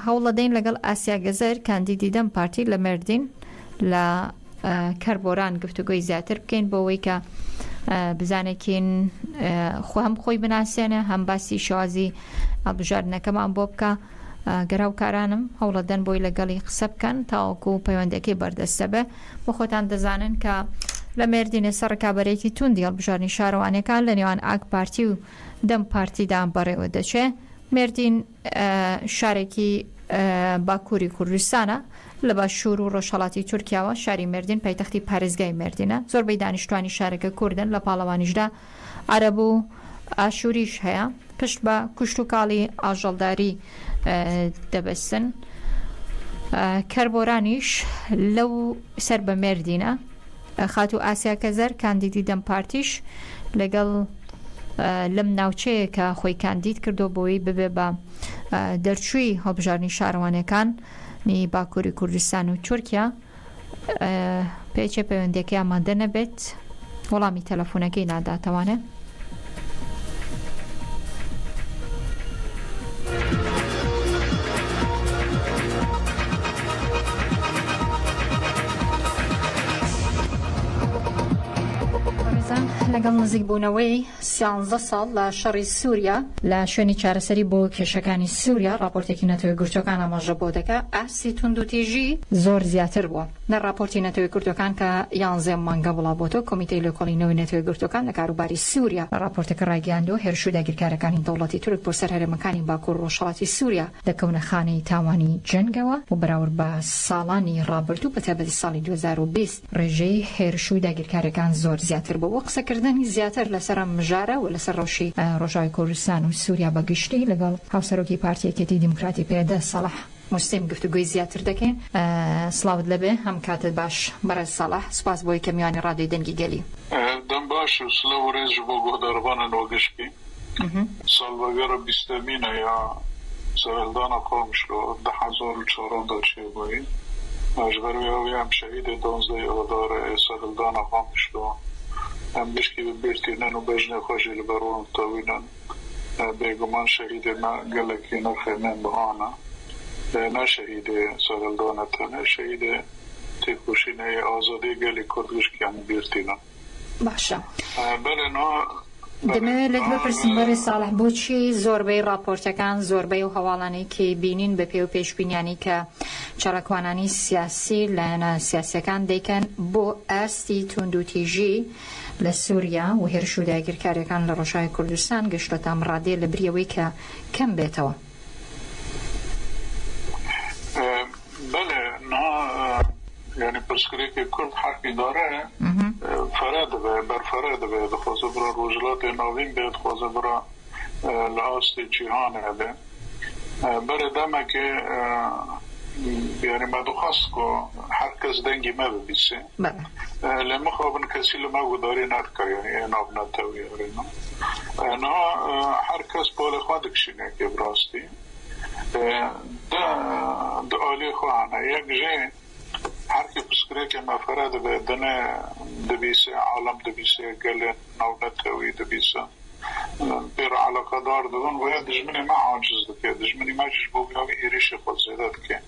هەوڵ دەین لەگەڵ ئاسیا گەزەر کاندیدی دەم پارتی لە مێردین لە کەربۆران گفتوگۆی زیاتر بکەین بۆەوەی کە بزانێکین هەم خۆی بناسیێنە هەم باسی شوازی هەڵبژاردنەکەمان بۆ بکە گەراوکارانم هەوڵەدەن بۆی لەگەڵی قسە بکەن تاوەکو پەیوەندەکەی بەردەستە بێ بۆ خۆتان دەزانن کە لە مێردینە سەر ڕکابەرێکی توندی هەڵبژاردنی شارەوانەکان لە نێوان ئاگ پارتی و دەم پارتیدا بەڕێوە دەچێ مێردین شارێکی باکووری کوردستانە لە باشوور و ڕۆژهەڵاتی تورکیاوە شاری مێردین پایتەختی پارێزگای مێردینە زۆربەی دانیشتوانی شارەکە کوردن لە پاڵەوانیشدا عەرەب و ئاشوریش هەیە پشت بە کوشت و کاڵی ئاژەڵداری دەبەستن کەربۆرانیش لەو سەر بە مێردینە خات و ئاسیا کەزەر کاندیدی دەم پارتیش لەگەڵ لەم ناوچەیە کە خۆی کاندید کردو بۆی ببێ بە دەرچووی هەڵبژاردنی شارەوانەکان نی باکووری کوردستان و تورکیا پێچە پەیوەندەکەی ئامادە نەبێت وەڵامی تەلەفۆنەکەی ناداتەوانێ لەگەڵ نزیک بوونەوەی 13 ساڵ لە شەڕی سووریا لە شوێنی چارەسەری بۆ کێشەکانی سووریا راپۆرتێکی نەتەوەی گرتوەکان ئاماژە بۆ دەکا ئاسی تونند و تیژی زۆر زیاتر بووە لە راپۆرتی نەتەوەی گرتوەکان کە 11 مانگە بڵاوبۆتەوە کۆمیتەی لێکۆڵینەوەی نەتەوەی گرتوەکان لە کاروباری سووریا راپۆرتەکە ڕایگەیاندووە هێرشوو داگیرکارەکانی دەوڵەتی تورک بۆ سەر هەرێمەکانی باکوور و ڕۆژهەڵاتی سووریا دەکەونە خانەی تاوانی جەنگەوە و بەراورد بە ساڵانی ڕابردوو بە تایبەتی ساڵی 2020 ڕێژەی هێرشوو داگیرکارەکان زۆر زیاتر بووە قسەکردنی زیاتر لەسەر مژارە و لەسەر ڕۆژی ڕۆژاوی کوردستان و سووریا بەگشتی لەگەڵ هاوسەرۆکی پارتیەکەتی دیموکراتی پێدە سەڵاح مستیم گفتوگوی زیاتر دەکەین سلااوت لەبێ هەم کاتت باش بەرە سەڵاح سوپاس بۆی کە میوانی ڕادیۆی دەنگی گەلی دەم باش و سلااو و ڕێژ بۆ گۆدەربانن وەگەشتی ساڵبەگەرە بیستەمینە یا سەرهەلدانە قۆمشکۆ 10,400 چێبووی ئاژبەروی ئەم شەهیدە 12 ئەوەدارە سەرهەلدانە قۆمشکۆ ئەم بشکی بێرتێنەن و بەژنێ خۆشی لە بەڕۆن تەوینن بێگومان شەهیدە گەلێکی نەخێنێن بەهانە نه شهید سەرهەلدانەتەنە شهید تێکۆشینەی ئازادی گەلی کوردگشتیان بیرتینە باشە بەلێنا دەمەوێت لەت بپرسین بەڕێ ساڵح بۆچی زۆربەی راپۆرتەکان زۆربەی و هەواڵانەی کە بینین بە پێ و پێشبینیانی کە چالاکوانانی سیاسی لایەنە سیاسیەکان دەیکەن بۆ ئاستی توندوتیژی لە سووریا و هێرشوو داگیرکاریەکان لە ڕۆژاوی کوردستان گەشتۆتە ئەم ڕادێ لە بریەوەی کە کەم بێتەوە بله نه یعنی پرسکریکی کرد حقی داره فراد به بر فراد به دخواسته برای روزلات نوین به دخواسته برای لحاست جهان هده برای دمه که یعنی ما دخواست که هر کس دنگی ما ببیسه لما خوابن کسی لما گداری ندکر یعنی ناب نتوی نه هر کس پول خودکشینه که براستی ده آلی خواهانه یک جه هر که پسکره که مفرد به دنه دبیسه عالم دبیسه گل نونتوی دبیسه بير علاقة دار دون وهي دجمني ما عاجز دك دجمني ما جبوا بياوي إيريش خزيدات كي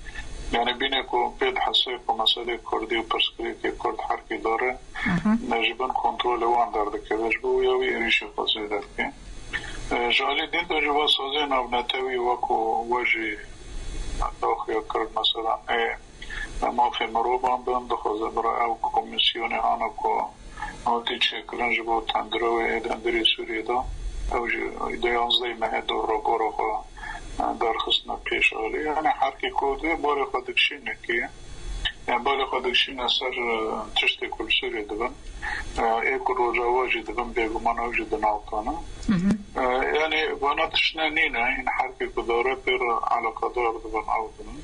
يعني بينكو بيد حسيكو مسألة كردي وبرسكريكي كرد حركي داره نجبن كنترول وان دار دك دجبوا بياوي إيريش خزيدات كي جالي دين دو جوا سازين أو نتوي وكو وجي داخل كرد مثلا ما في مروبان بند دخل برا أو كوميسيوني أنا كو نوتي شكلن جبوا تندروي دندري سوريدا أو جي زي ما هدو رابورا دار خصنا بيش عليه يعني حركي كودي باري خدكشين كي يعني باري خدكشين سر تشتي كل سوري دبن ايكو روجا واجي دبن بيغو مانا وجي دنالتانا يعني وانا تشنانينا يعني حركي كودارة بير على قدار دبن او دبن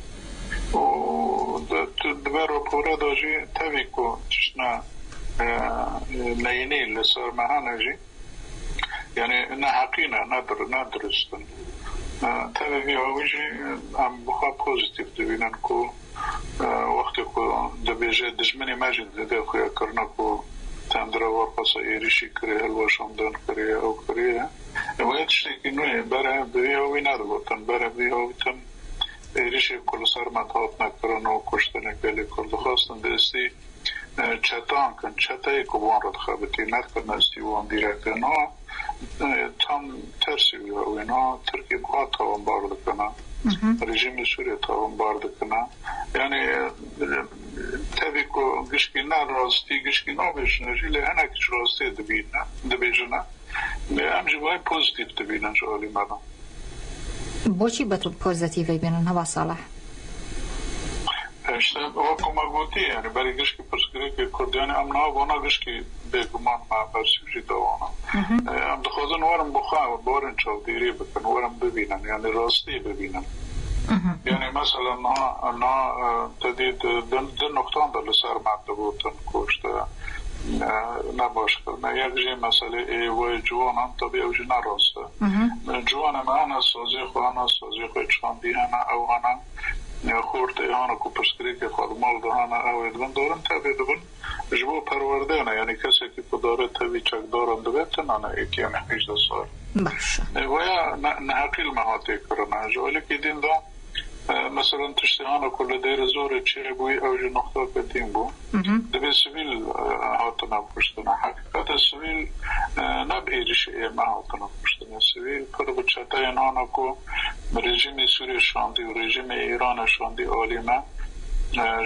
و دبارو بورا داجي تاويكو تشنا نيني اللي صار معانا جي يعني نحقينا ندرستن تاوي وجي ام بخا بوزيتيف دبينن كو وقت كو دبيجي دجمني ماجد دي خويا كرنكو تندرا ورقصة إيريشي كريه الواشندان كريه أو كريه ويتشتي كنوه بره بيه وينادو تن بره بيه ويتن إيريشي كل صار مطاطنا كرنو كشتنا كالي كل خاصن دستي چتان کن چتای کوبان رد خابتی نکن نستی وان دیرکت نه تام ترسی و اینا ترکی بخواد تاون بارد کنه رژیم سوریه تاون بارد کنه یعنی تبیکو گشکی نه راستی گشکی نه بشنه جیله هنکش راستی دبیجنه همجی باید پوزیتیو دبینن جوالی مدن بوچی بطور پوزیتیوی بینن هوا صالح؟ işte o kuma goti yani bari gişki perskriye kurdiyani amna vona gişki beguman ma persivji da vona am da khozan varam bukha borin çaldiri bakın varam bebinen yani rasti bebinen yani mesela na tadid den noktada lisar madde butun koşta na başka na yakji mesela ve juanan tabi evji narosta juana maana sozi khana sozi chandi ana au ana خورت اینا کو پسکری که خودمال دهانه اوید من دارن تابع دبن جبو پروردهانه یعنی کسی که پداره تابع چک دارن دویت نه ایکی هم 18 سال باشه و یا نحقیل مهاتی کرنه جوالی که دین دا مثلا تشتیانه کل دیر زور چیه بوی اوج نقطه کتیم بو دبی سویل هاتنا پشتنه حقیقت سویل نبهیرش ایمه هاتنا پشتنه سویل پر بچته اینانا کو رژیم سوریه شاندی و رژیم ایران شاندی عالیمه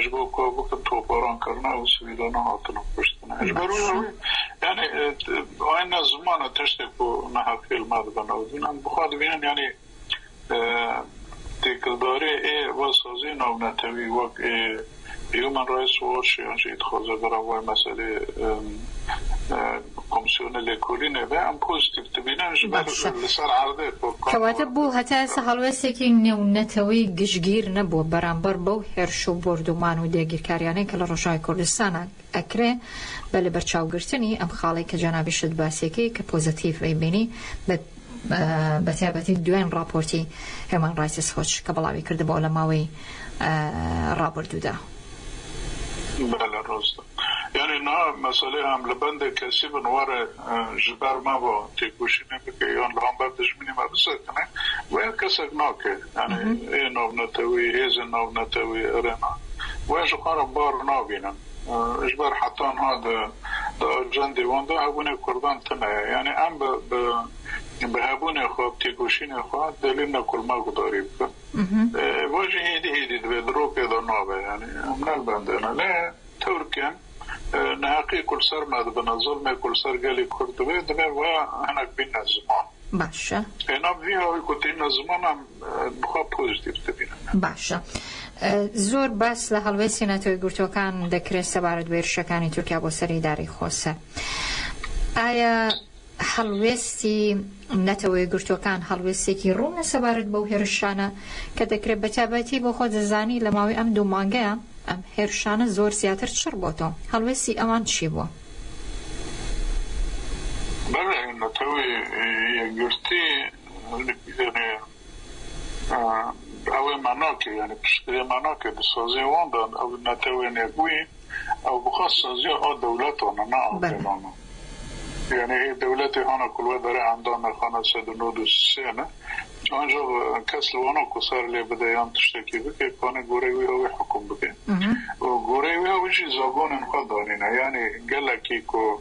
جبو که بکن توپاران کرنه و سویلانه هاتنا پشتنه اجبرو یعنی این زمان تشتی که نحقیل مد بناودین بخواد بینن یعنی تکلداری واسازی نوبنتوی وقت هیومن رایتس واچ یعنی اتخاذ برای مسئله کمیسیون لکولینه و هم پوزیتیو تبینن جبر لسر عرضه کواته بو حتی سهالوستی که نتوی گشگیر نبود برانبر بو هرشو بردومان و دیگرکاریانه که لرشای کردستان اکره بله برچاوگرتنی ام خالی که جنابی شد باسیکی که پوزیتیو بینی بەتیابەتی دوێن راپۆرتی هێمان ڕایتس خۆش کە بەڵاوی کرد بۆ لەماوەی ڕابردوودا بله راسته یعنی نه مسئله هم لبنده کسی بنواره جبر ما با تیکوشی نبکه یا لهم بر دجمینی ما بسکنه و یا کسک ناکه یعنی ای ناب نتوی هیز ناب نتوی ارنا و یا جخار بار نابینن اجبر حتی ها دا جندی وانده هبونه کردان تنه یعنی ام به هبونه خواب تیکوشین خواب دلیل نکل ما گداری بکن واجه هیدی دوی درو پیدا نابه یعنی امنال بنده نه ترکیم نحقی کل سر مد بنا ظلم کل سر گلی کرده دوی و هنک بین زمان باشه اینا بیاوی کتین زمان هم بخواب پوزیتیو تبینن باشه زۆر باس لە هەڵوێ سینەتەوەی گورتوەکان دەکرێت سەبارەت بە هێرشەکانی تورکیا بۆ سەری داری خۆسە ئایا هەڵوێستی نەتەوەی گورتوەکان هەڵوێستێکی ڕوونە سەبارەت بەو هێرشانە کە دەکرێت بەتابەتی بۆ خۆ دەزانی لە ماوەی ئەم دوو مانگەیە ئەم هێرشانە زۆر زیاتر چڕ بۆتەوە هەڵوێستی ئەوان چی بووە؟ بەڵێ نەتەوەی یەکگرتی اوه مناکه یعنی پشتری مناکه بسازی واندن او نتوه نگوی او بخواست سازی آ دولت آنه نه آدلانه يعني هي دولتي هنا كل وذا عندنا خانة سدنود السنة أنجا كسل وانا كسر لي بدايان تشتكي بك كان غوريوي هو يحكم بك وغوريوي هو يجي زاغون انقضانينا يعني قال لك كيكو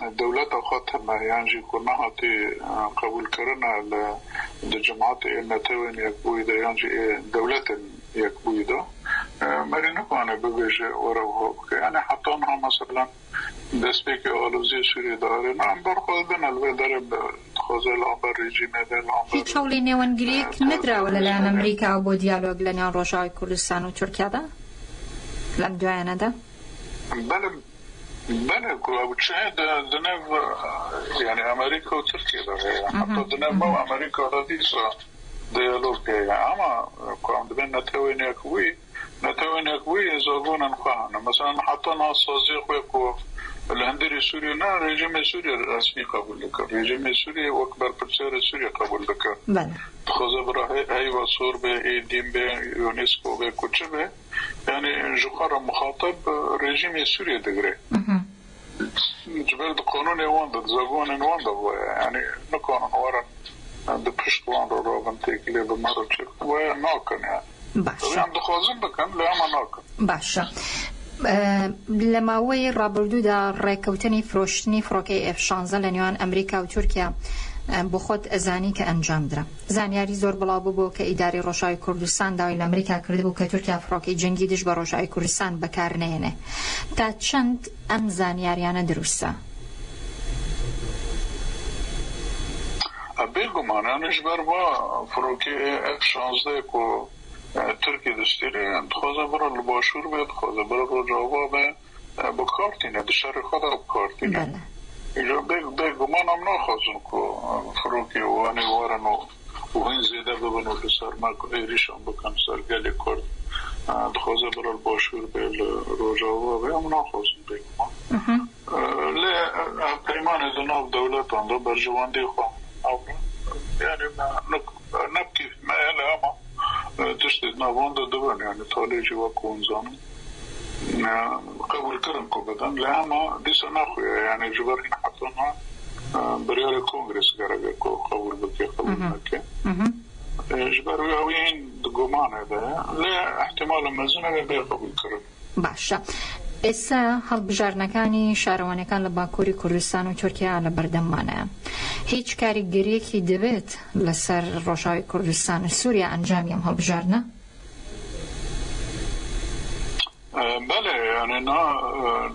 الدولة خاطرنا يعني كنا هاتي قبول كرنا لجماعات النتوين يكويدا يعني دولة يكويدا مرينا كنا ببيجي وراء يعني حطونها مثلا دسبيك أولوزي سوري دارنا برخوضنا الودرب خوزي الأمبر ريجيم هذا الأمبر هیچ حولی نێوان گریک ندرا ولا لەن ئەمریکا بۆ دیالۆگ لەنێوان ڕۆژاوی کوردستان و تورکیادا لەم دوایانەدا بله وشاهد دناف يعني أمريكا وتركيا حتى دناف مو أمريكا رديسة ديالوج أما كان بين نتوين يكوي زاغون انقاهنا مثلا حطنا صازيق ويكو الهندري سوريا نا ريجيم سوريا رسمي قبول لك ريجيم سوريا وأكبر برسالة سوريا قبول لك بله خزبرة هاي وصور به دين به يونسكو به كتشبه يعني جخار مخاطب ريجيم سوريا دقري جبال بقانون يواند زاغون يواند يعني نقانون ورا دبشت واند روبن تيكلي بمرة شك وناكن يعني باشا عند خوازم بكن لا ما ناكن باشا لەماوەی ڕابردوودا ڕێکەوتنی فرۆشتنی فڕۆکەی F-16 لە نێوان ئەمریکا و تورکیا بۆ خۆت ئەزانی کە ئەنجامدرا زانیاری زۆر بڵاو بوو کە ئیداری ڕۆژاوی کوردستان داوای لە ئەمریکا کردبوو کە تورکیا فڕۆکەی جەنگی دژ بە ڕۆژاوی کوردستان بەکارنێنێ تا چەند ئەم زانیاریانە دروستە بێگومان ئەنیش بەروا فڕۆکەی F-16 و تركي دستيري انتخاذ برا الباشور بيت خاذ برا الرجاوة بيت بكارتينه دشار خدا بكارتينه إذا بيجو ما نمنا خازن كو فروكي واني وارنو وهين زيادة ببنو لسر ما كريش أم بكم سر قالي كرد انتخاذ برا الباشور بيت الرجاوة بيت أمنا خازن بيجو ما لا بيمان إذا دولة عنده برجوان دي خو يعني نبكي ما يلا ما تشتد نافوندا دبن يعني طالجي وكون زانو قبل كرم كوبدان لأما دي سناخويا يعني جبرين حطونا بريال الكونغرس قرقا قبول بكي قبول بكي جبروا يهوين دقومان هذا لا احتمال مزنة بي قبول كرم باشا ئێستا هەڵبژارنەکانی شارەوانەکان لە باکووری کوردستان و تورکیا لە بەردەمانەیە هیچ کاریگەریەکی دەبێت لەسەر ڕۆژاوی کوردستان و سووریا ئەنجامی ئەم هەڵبژارنە بله يعني نا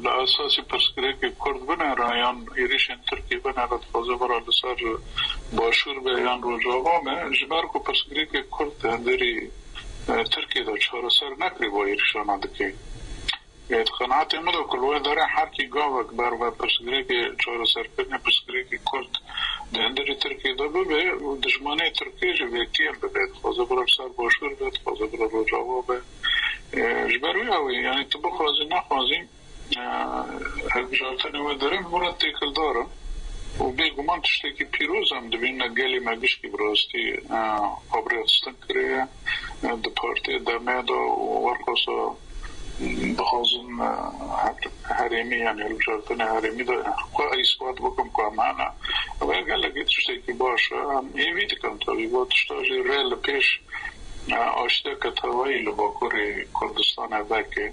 لأساس برسكريكي كرد بنا يعني إيريشن تركي بنا رتفازة برا لسر باشور بيان رجاوة ما جباركو برسكريكي كرد هندري تركي دا چهار سر نکری با ایرشان دکی قناعت مدو كل واحد داره حركي قاوك بار برسكريكي چهار سر کرنه برسكريكي كرد هندري تركي دا ببه و دشمانه تركي جبه كيل ببه خازه برا سر باشور ببه خازه برا رجاوة ببه جبروی هوی یعنی تو بخوازی نخوازی هلبجارتنی و دارم مرد تیکل دارم و بیگمان تشتکی پیروز هم دبین نگلی مگشکی براستی قبریتستن کریه ده پارتی دمه و ورکاسا بخوازن حریمی یعنی هلبجارتنی حریمی ده خواه ایسوات بکم که معنا و اگر لگی تشتکی باشه ایویدی کم تاوی با تشتاجی ریل پیش آشته کتوایی لباکوری کردستان باکی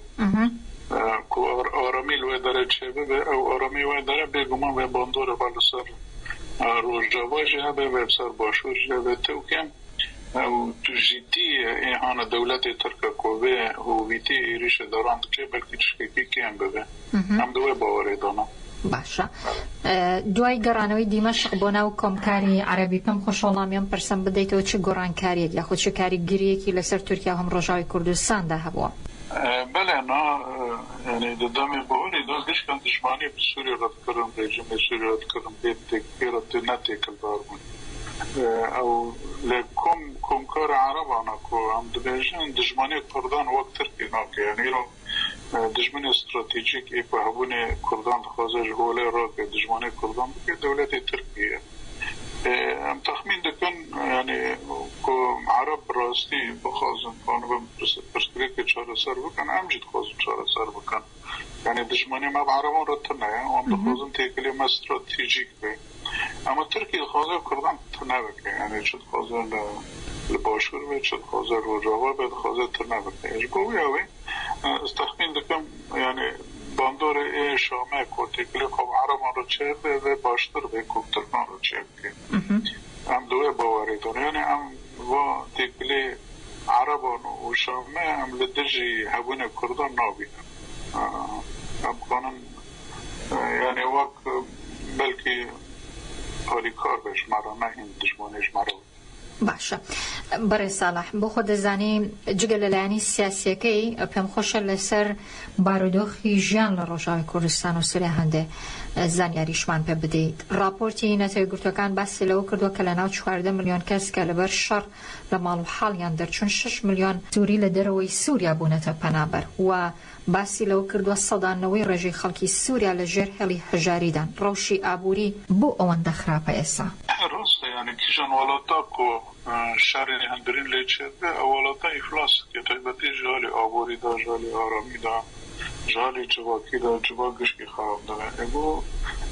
که آرامی لوی داره چه ببه او آرامی لوی داره بگمان و باندور بالا سر روژاوا جه به و سر باشور جه به تو کم او تو جیتی ایهان دولت ترکا کوه هویتی ایریش دارند که بلکی چشکی کم ببه هم دوی باوری دانا باشە دوای گەڕانەوەی دیمەشق بۆ ناو کۆمکاری عەرەبی پێم خۆشەڵامیان پرسم بدەیتەوە چه گۆڕانکاریەک یاخود چه کاریگەریەکی لەسەر تورکیا هەم ڕۆژاوی کوردستاندا هەبووە بله نا يعني دامي بقولي ده ليش كان دشماني بسوريا رتكرم رجيم سوريا رتكرم بيت كيرت ناتيك الدارمن او لكم كومكار عرب انا كو عم دبيجن دشماني كردان وقت تركي ناك يعني رو دشمن استراتيجيك ايكو هبوني كردان خازج هولي راك دشماني كردان بكي دولتي تركيا تخمين ده كان يعني كو عرب راستي بخازن كانوا برسكريك چهار سر بكن امجد خازن چهار سر بكن يعني دشمنی ما بعرفون رتنا هم دخوزن تیکلی ما استراتژیک به اما ترکیه خوازه کردن تنبک يعني شد خوازه لباشور به شد خوازه روجاوا به خوازه تنبک اجبوی اوی استخمین دکم يعني باندور شامه کو تیکلی خوب عربان رو چرده و باشتر به کوبترکان رو چرده هم دوی باوری دون يعني هم و تیکلی عربان و شامه هم لدرجی هبونه کردن نابینن امکانن يعني وقت بلکه حالی کار بهش مرا نه این دشمنش مرا باشه برای صالح بو خود زنی جگل لعنی سیاسی کی پم خوش لسر بارودوخی جان لروجای کردستان و سوریه هنده زنی ریشمان په بدید راپورتی نتای گرتوکان بس لو کردو کلناو 14 میلیون کس که لبر شر لمالو حالیان در چون 6 میلیون سوری لدروی سوریا بونتا پنابر و باسی لو کردو صدانوی رژی خلکی سوریا لجر هلی هجاریدان روشی آبوری بو اون دخرا پیسا راست يعني كيشان ولاتا كو شاري هندرين ليتشد ولاتا إفلاس كتابتي جالي أبوري دا جالي آرامی دا جالي جواكي دا جواكش كي خراب دا اگو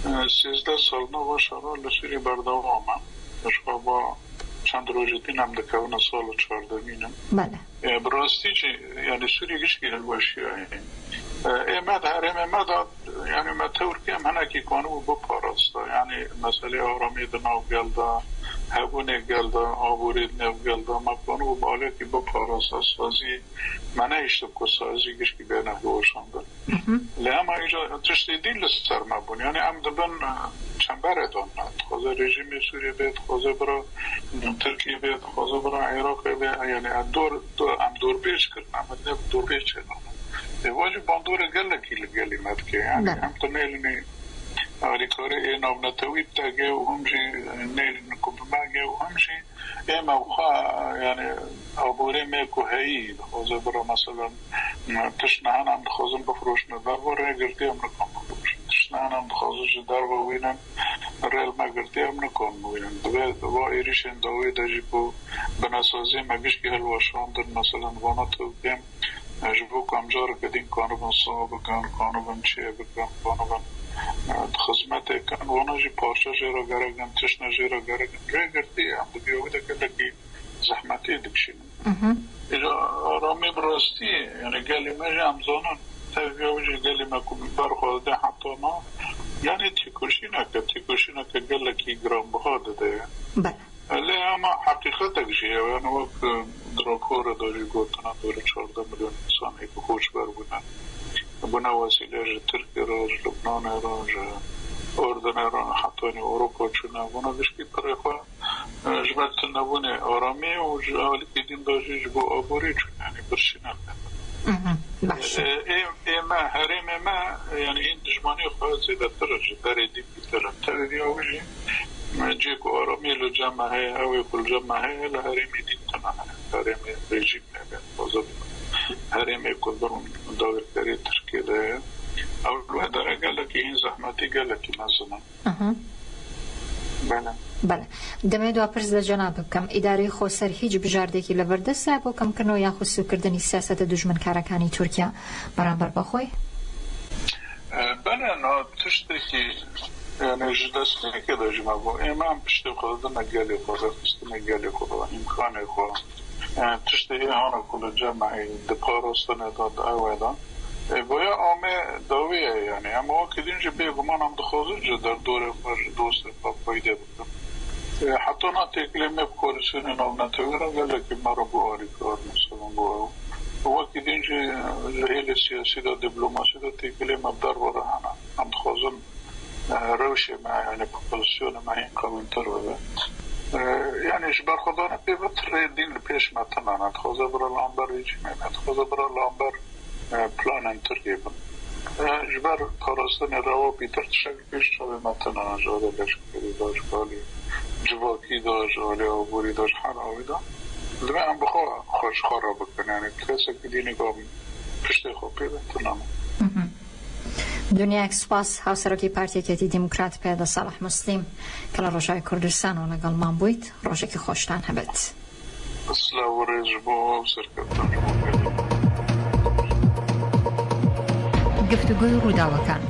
13 سالنا و شرا لسوري بردوامه اشخابا چند روجتين هم دكونا سال 14 مينم بله براستی يعني سوري كش كي هلواشي يعني امد هرم امد يعني ما تركيا هناك يكونوا بباراستا يعني مسألة آرامی دناو گلدا هبونه گلدا آبورید نو گلدا ما کنو بالکی بپاراستا سازی منه اشتب که سازی گش که بینه دوشانده لما ایجا تشتی دیل لستر مبون يعني ام دبن چنبره داند خوزه رژیم سوریه بید خوزه برا ترکیه بید خوزه برا عراق بید يعني ام دور بیش کرد ام دور بیش چنانه واجب باندور گلکی لگلی مد که يعني هم تنیلنی آریکاره این نتویت تاگه و همجی نیل نکوبماگه و همجی اما وخا يعني آبوری میکو هایی خوزه برا مثلا تشنهان هم خوزم بفروش ندار و رای گرتی هم نکن بفروش تشنهان هم خوزش دار و وینن ریل ما گرتی هم نکن وینن و ایریشن دوی داجی بو بناسازی مگش که هلواشان در مثلا وانا تو بیم جبو کامجار کدین کانوبان صاحب کن کانوبان چیه بکن کانوبان خدمت کن وانا جی پارچه جیرا گرگن تشنا جیرا گرگن رای گرتی هم دو بیویده که لکی زحمتی دکشین ایجا آرامی براستی یعنی گلی مجی همزانن تاویوجی گلی مکو برخواده حتی ما یعنی تیکوشی نکه گلکی گرام بخواده ده لی اما حقیقت اگشی یعنی وقت دراکور داری گوتنا داره 14 میلیون انسان ایک خوش بر بودن بنا وسیله جا ترکی را جا لبنان را جا اردن را حتی اروپا چونه بنا بشکی برای خواه جبت نبونه آرامی و جالی که دین داشتی جبو آبوری چونه یعنی برشی نکنه ایما حریم ما یعنی این دشمانی خواه زیده ترجی داره دی بیترن تردی آوشی جيكو آرامی لجمع هاي هاوي كل جمع هاي لهرمي دين تماما هرمي رجيم هاي هرمي كل برون داور كاري تركي ده أول واحد قال لك إيه زحمتي قال لك مثلا بله دمه دو پرس د جناب کم اداره خو سر هیچ بجاردکی لورده صاحب کم کنو یا خو سوکردنی سیاست دشمن کارکانی ترکیه برابر بخوی بله نه تشتکی يعني جلسنا كده جماعة إمام بشتي خذنا قالي خذ قالي خذ إمكانه خذ يعني تشتي هنا كل جماعة دبارس ضد أولا بويا أمي دوية يعني أما وقت ينجي بيجو ما نام دخوز جدار دور فرج دوست فايدة بكم حتى ناتي كلمة بكل سنة نونا تغير قال لك ما ربوا أريكار مثلا بوا وقت ينجي جهيل السياسي ده دبلوماسي ده تكلمة بدار ورانا عند خوزن روشي مع يعني بوزيشن معين كونتر ولا يعني جبر خدانا بيبتر دين البيش ما تماما تخوز برا لامبر يجي ما تخوز برا لامبر بلان تركيبا جبر كارستان روا بيتر تشكل بيش شوي ما تماما جاده ليش كده داش بالي جواكي داش ولا أبوري داش حراوي دا لما عم بخوا خوش خراب بكن يعني تحس كديني قام پشت خو بيبت تماما دنیا سپاس هاوسەرۆکی پارتیەکەتی دیموکرات پێدا ساڵح موسلیم کە لە ڕۆژاوی کوردستان و لەگەڵمان بوویت ڕۆژێکی خۆشتان هەبێت. سلااو ڕێژ بۆ سەرکەوتن گفتوگۆی ڕووداوەکان.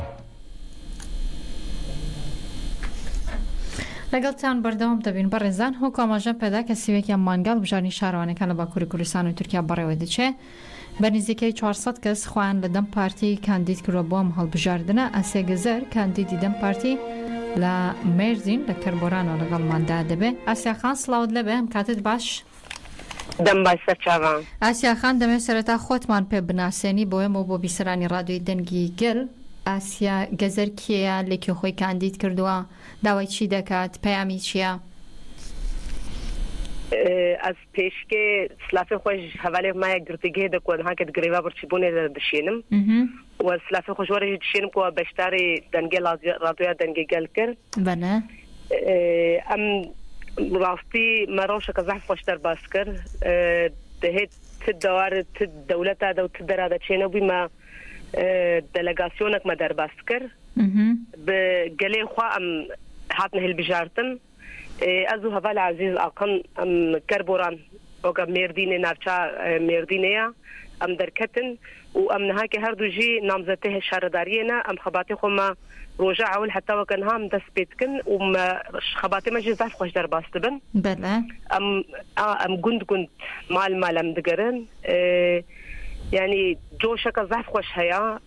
لەگەڵتان بەردەوام دەبین بەڕێزان هۆکو ئاماژەم پێدا کە سیوێکیان مانگەڵ بژانی شارەوانەکان لە باکووری کوردستان و تورکیا بەڕێوە دەچێت. بە نزیکەی 400 کەس خۆیان لە دەم پارتی کاندید کردووە بۆ ئەم هەڵبژاردنە. ئاسیا گەزەر کاندیدی دەم پارتی لە مێردین لە کەربۆرانەوە لەگەڵماندا دەبێت. ئاسیا خان سڵاوت لەبێ ئەم کاتت باش. دەم باشە چاوان. ئاسیا خان دەمێت سەرەتا خۆتمان پێ بناسێنی بۆ ئێمە بۆ بیسەرانی ڕادیۆی دەنگی گەل. ئاسیا گەزەر کێیە لێکی خۆی کاندید کردووە داوای چی دەکات پەیامی چییە؟ ئەس پێشکێ سلافی خۆش هەواڵێ مایە گرتگێ دەکۆن هاکت گرێوا بڕچیبوونێ دەشێنم و سلافی خۆشوەرەی دشێنم کۆ بەشداری دەنگێ ڕادیۆیا دەنگی گەل کرد بەنە ئەم ڕاستی مەڕۆشەکە زەحف خۆش دەرباس کرد دەهێت دەوارت دەولەتا دە و دەرا دەچێنە بوویمە دەلەگاسیۆنێکمە دەرباس کرد بە گەلێ خوا ئەم هاتنە هەلبژارتن ئەزوو هەڤال عزیز ئاقن ئەم کەربۆران ئۆگە مێردینێ ناوچا مێردینەیە ئەم دەرکەتن و ئەم نەهاکە هەردووژی نامزەتێ شارەداریێنە ئەم خەباتی خۆمە ڕۆژە ئەول حتاوەکەن هام دەست پێت بکەن و خەباتی مەژی زەف خۆش دەرباس دەبن ئەم گوند مال ئەم دەگەرن يعني جوشك زعف خوش هيا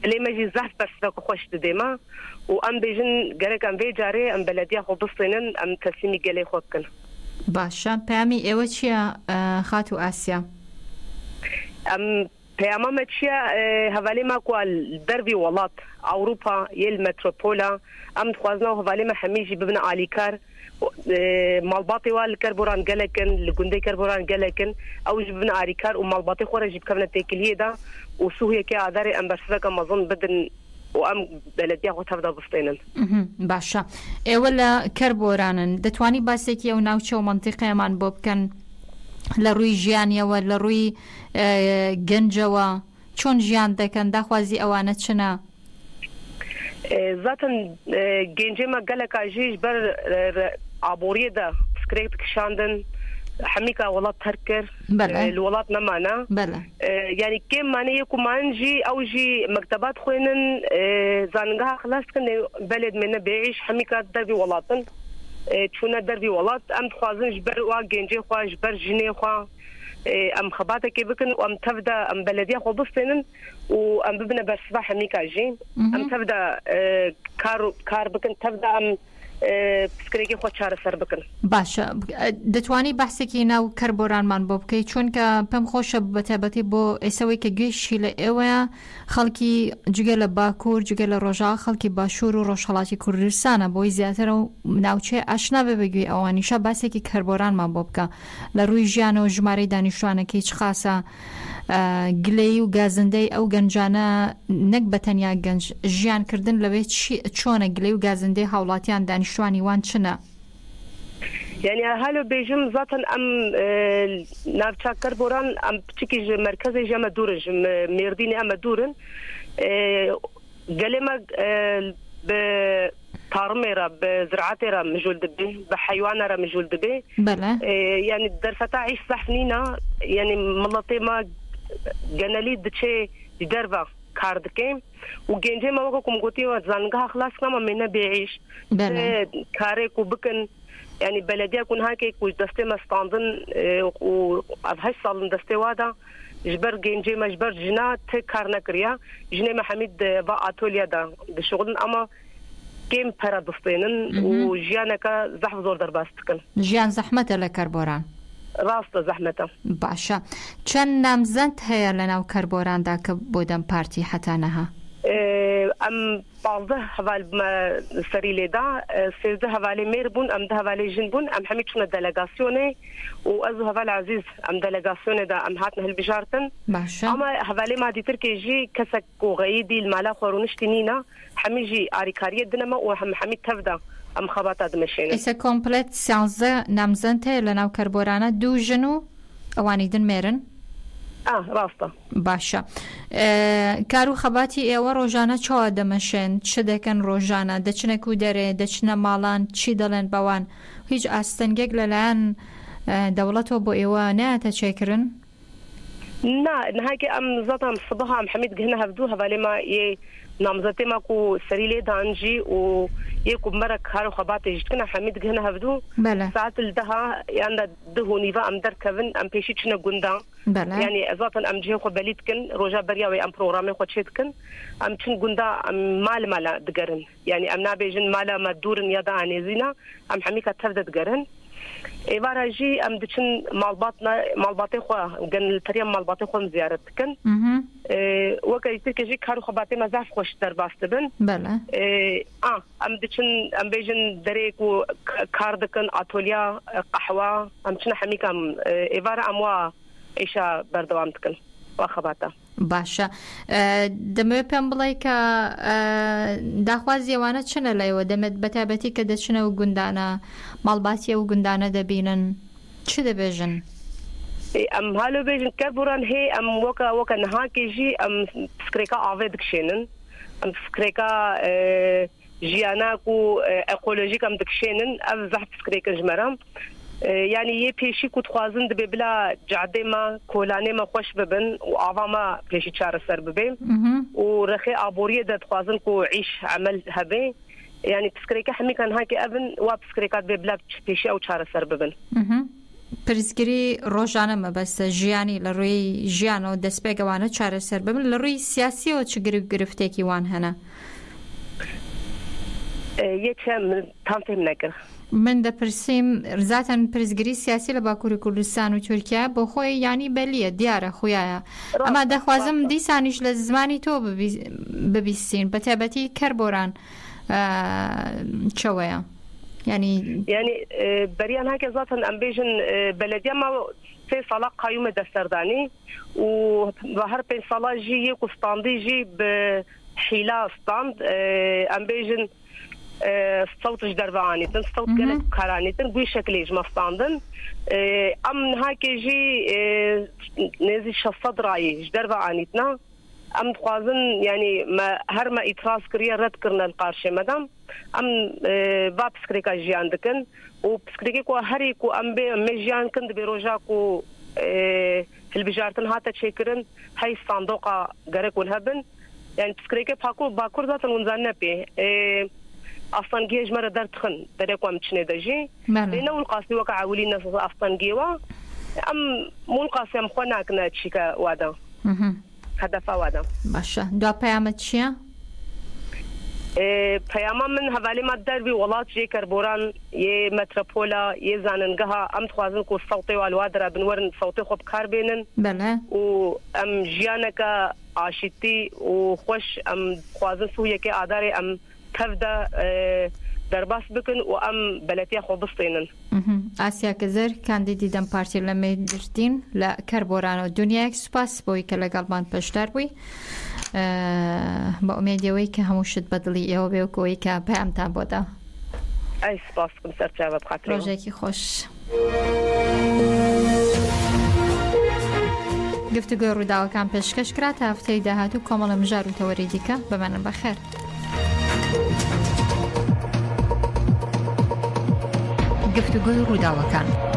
لي ماجي زعف بس ذاك خوش ديما وام بيجن قالك ام في جاري ام بلديه خو بصينن ام تسمي قالي خوكن باشا بامي ايوتشيا خاتو اسيا ام بياما ماتشيا هفالي ما قال دربي ولات اوروبا يل متروبولا ام خوازنا هفالي ما حميجي ببنا اليكار مالباطي والكربوران قالكن لقندي كربوران قالكن او جبنا اريكار ومالباطي خرج بكمنا تيكليه دا وسوهي كي عذاري ام برسك مظن بدن وام بلديه خو تبدا بسطينن باشا اي ولا كربوران دتواني باسيكي او ناوچو منطقه من بوبكن لروي جيانيا ولا روي گنجوا چون جيان دكن داخوازي اوانه چنا zaten genci ma galak ajiş ber عبورية ده سكريت كشاندن حميكا ولات تركر الولات نمانا يعني كم ماني يكون مانجي أو جي مكتبات خوينن زانجها خلاص كن بلد منا بيعيش حميكا دربي ولاتن شونا دربي ولات أم خوازن جبر واجنجي خوا جبر جني خوا أم خباتك بكن وأم تبدا أم بلدية خو بصينن وأم ببنا برسبا حميكا جين أم تبدا كار بكن تبدا أم پسکرێکی خۆ چارەسەر بکەن. باشە دەتوانی بەحسێکی ناو کەربۆرانمان بۆ بکەیت چونکە پێم خۆشە بەتایبەتی بۆ ئێسەوەی کە گوێشی لە ئێوەیە خەڵکی جگە لە باکوور جگە لە ڕۆژاوا خەڵکی باشوور و ڕۆژهەڵاتی کوردستانە بۆی زیاترە و ناوچێ ئاشنا بێ بەگوێ ئەوانیشە باسێکی کەربۆرانمان بۆ بکە لە ڕووی ژیانەوە ژمارەی دانیشتوانەکەی چ خاسە گلەی و گازندەی ئەو گەنجانە نەک بەتەنیا گەنج ژیانکردن لەوێ چۆنە گلەی و گازندەی هاوڵاتیان دانیشتوانی وان چنە؟ يعني هالو بيجم ذاتا ام نافشا كربوران ام بتشكي مركزي جا مدورج ميرديني ام دورن قالما بطارميرا بزراعتيرا مجول دبي بحيوانرا مجول دبي يعني درفتا عيش صحنينا يعني ملطي ما جنالي دشي دربا كاردكيم وجنجي ما وكم قوتي وزانغها خلاص كما منا بيعيش كاريك وبكن يعني بلديه يكون هيك دستي مستاندن وافهش صالن دستي وادا جبر جنجي ما جبر جنا تكار نكريا جني محمد با اتوليا دا بشغل اما كيم بارادوستينن وجيانك زحف زور درباستكن جيان زحمته لكربوران راسته زحمته باشا چەند نامزەند هەیە لەناو کەربۆراندا کە بۆ دەم پارتی حتانەها ام 12 هەڤال سەری لێدا 13 هەڤالێ مێر بوون ئەم 10 هەڤالێ ژن بوون ئەم هەمی چوونە دەلەگاسیۆنێ و ئەزوو هەڤال عزیز ئەم دەلەگاسیۆنێدا ئەم هاتنە هەلبژارتن ئەمە هەڤالێ مادیتر کێژی کەسێک و غەییدی المالا خۆڕونشتی نینە هەمیژی ئاریکاریە دنەمە و هەمی تەفدا ئەم خەباتە دمەشێنێ ئێستا کۆمپلێت 13 نامزەند هەیە لەناو کەربۆرانە 2 ژن و ئەوانی دن مێرن ڕاستە باشە کار و خەباتی ئێوە ڕۆژانە چاوە دەمەشێن چ دەکەن ڕۆژانە دەچنە کو دەرێ دەچنە ماڵان چی دەڵێن بەوان هیچ ئاستەنگێک لەلایەن دەوڵەتەوە بۆ ئێوە نایەتە چێکردن نهاية أم زاتم صباحا محمد جهنا هفدوها بالما يه نامزتي ماكو سريلي دانجي و يكو مرك هارو خباتي جتكنا محمد جهنا هفدو بله ساعات الدها يعني دهو نيفا أم در كفن أم بيشيتشنا جندا يعني زاتن أم جهة خباليتكن روجا برياوي أم برنامج خدشتكن أم تشن جندا أم مالا دقرن يعني أم نابيجن مالا ما دورن يدا عنيزينا أم حميكة تفدد دقرن إبارة جي أم دشن مالباطي خوا جن التريم مالباطي خوا زيارتكن وكي تركي كارو خباتي مزاف خوش در باستبن بله أم دشن أم بيجن دريك و كاردكن أتوليا قهوة أم دشن حميكم إبارة أموا إيشا بردوامتكن وخباتا باشە دەمەوێت پێم بڵێ کە داخوازیێوانە چنە لەیەوە دەمێت بەتابەتی کە دەچنەوە گوندانە ماڵباتیە و گوندانە دەبینن چ دەبێژن؟ ئەم هەلو بێژن کەربووران هەیە ئەم وەکە نەهاکێژی ئەم فکرێکە ئاوێ دکشێنن ئەم فکرێکە ژیاناک و ئەکۆلۆژیک ئەم دکشێنن ئەم زەح فکرێکە ژمەرە يعني يبيشي كنت خوازن دبي بلا جعدي ما كولاني ما خوش ببن وعظا ما بيشي تشار سر ببين ورخي عبورية دا خوازن كو عيش عمل هبي يعني بسكريكا حمي كان هاكي أبن وابسكريكات بي بلا بيشي أو تشار سر ببن پرسگری روزانه مبست جیانی لروی جیان و دسپیگ وانه چاره سر ببین لروی سیاسی و چه گرفته کی وان هنه یه چه من تام فهم نکر من دەپرسیم زاتەن پرسگری سیاسی لە باکووری کوردستان و تورکیا بۆ خۆی ینی بەلیە دیارە خۆیایە ئەمە دەخوازم دیسانیش لە زمانی تۆ ببیستین بەتابەتی کەربۆران چەوەیە يعني بريان هكذا ذاتن ام بيجن بلديه ما في صلاة قيومة دسترداني وبهر بين صلاة جي قسطاندي جي بحيلة ستاند ام بيجن صوت جدرباني تن صوت قلب كراني تن بوي شكل ما ستاندن ام هاكي جي نزي شصد راي جدرباني تنا ام خوازن يعني ما هر ما اتراس كريا رد كرنا القارشه مدام ام باب سكريكا جيان دكن وبسكريكي كو هري كو ام بي مجيان كند بروجا كو البجارتن هاتا تشكرن هاي صندوقه غرق والهبن يعني بسكريكي باكور ذات ونزان بي اصلا جيج مره درتخن دريكو ام تشني دجي لانه القاسي وقع عولينا اصلا جيوا ام مو القاسي ام خونا كنا تشيكا وادا هدفا وادا باشا دو پیامت چیه؟ پیاما من حوالی مادر بی ولات جی کربوران یه متروپولا یه زاننگها ام تخوازن کو صوتی والوادر بنورن صوتی خوب کار بینن بله و ام جیانکا عاشتی و خوش ام خوازن سویه که آداری ام تفدا درباس بکن و ام بلتیا خوب بستینن آسیا کزر کاندیدی دم پارتی لمی درتین لکربوران و دنیا سپاس بوی که لگالمان پشتر بوی با امیدیوی که هموشت بدلی او بیو کوی که پیامتان بوده ای سپاس کم سرچه بخاطر روزه کی خوش گفتگوی روداوەکان پێشکەش کرا تا هەفتەی داهاتوو کۆمەڵە مژار و تەوەریدیکە بمانە بەخێر. گفتگوی روداوەکان.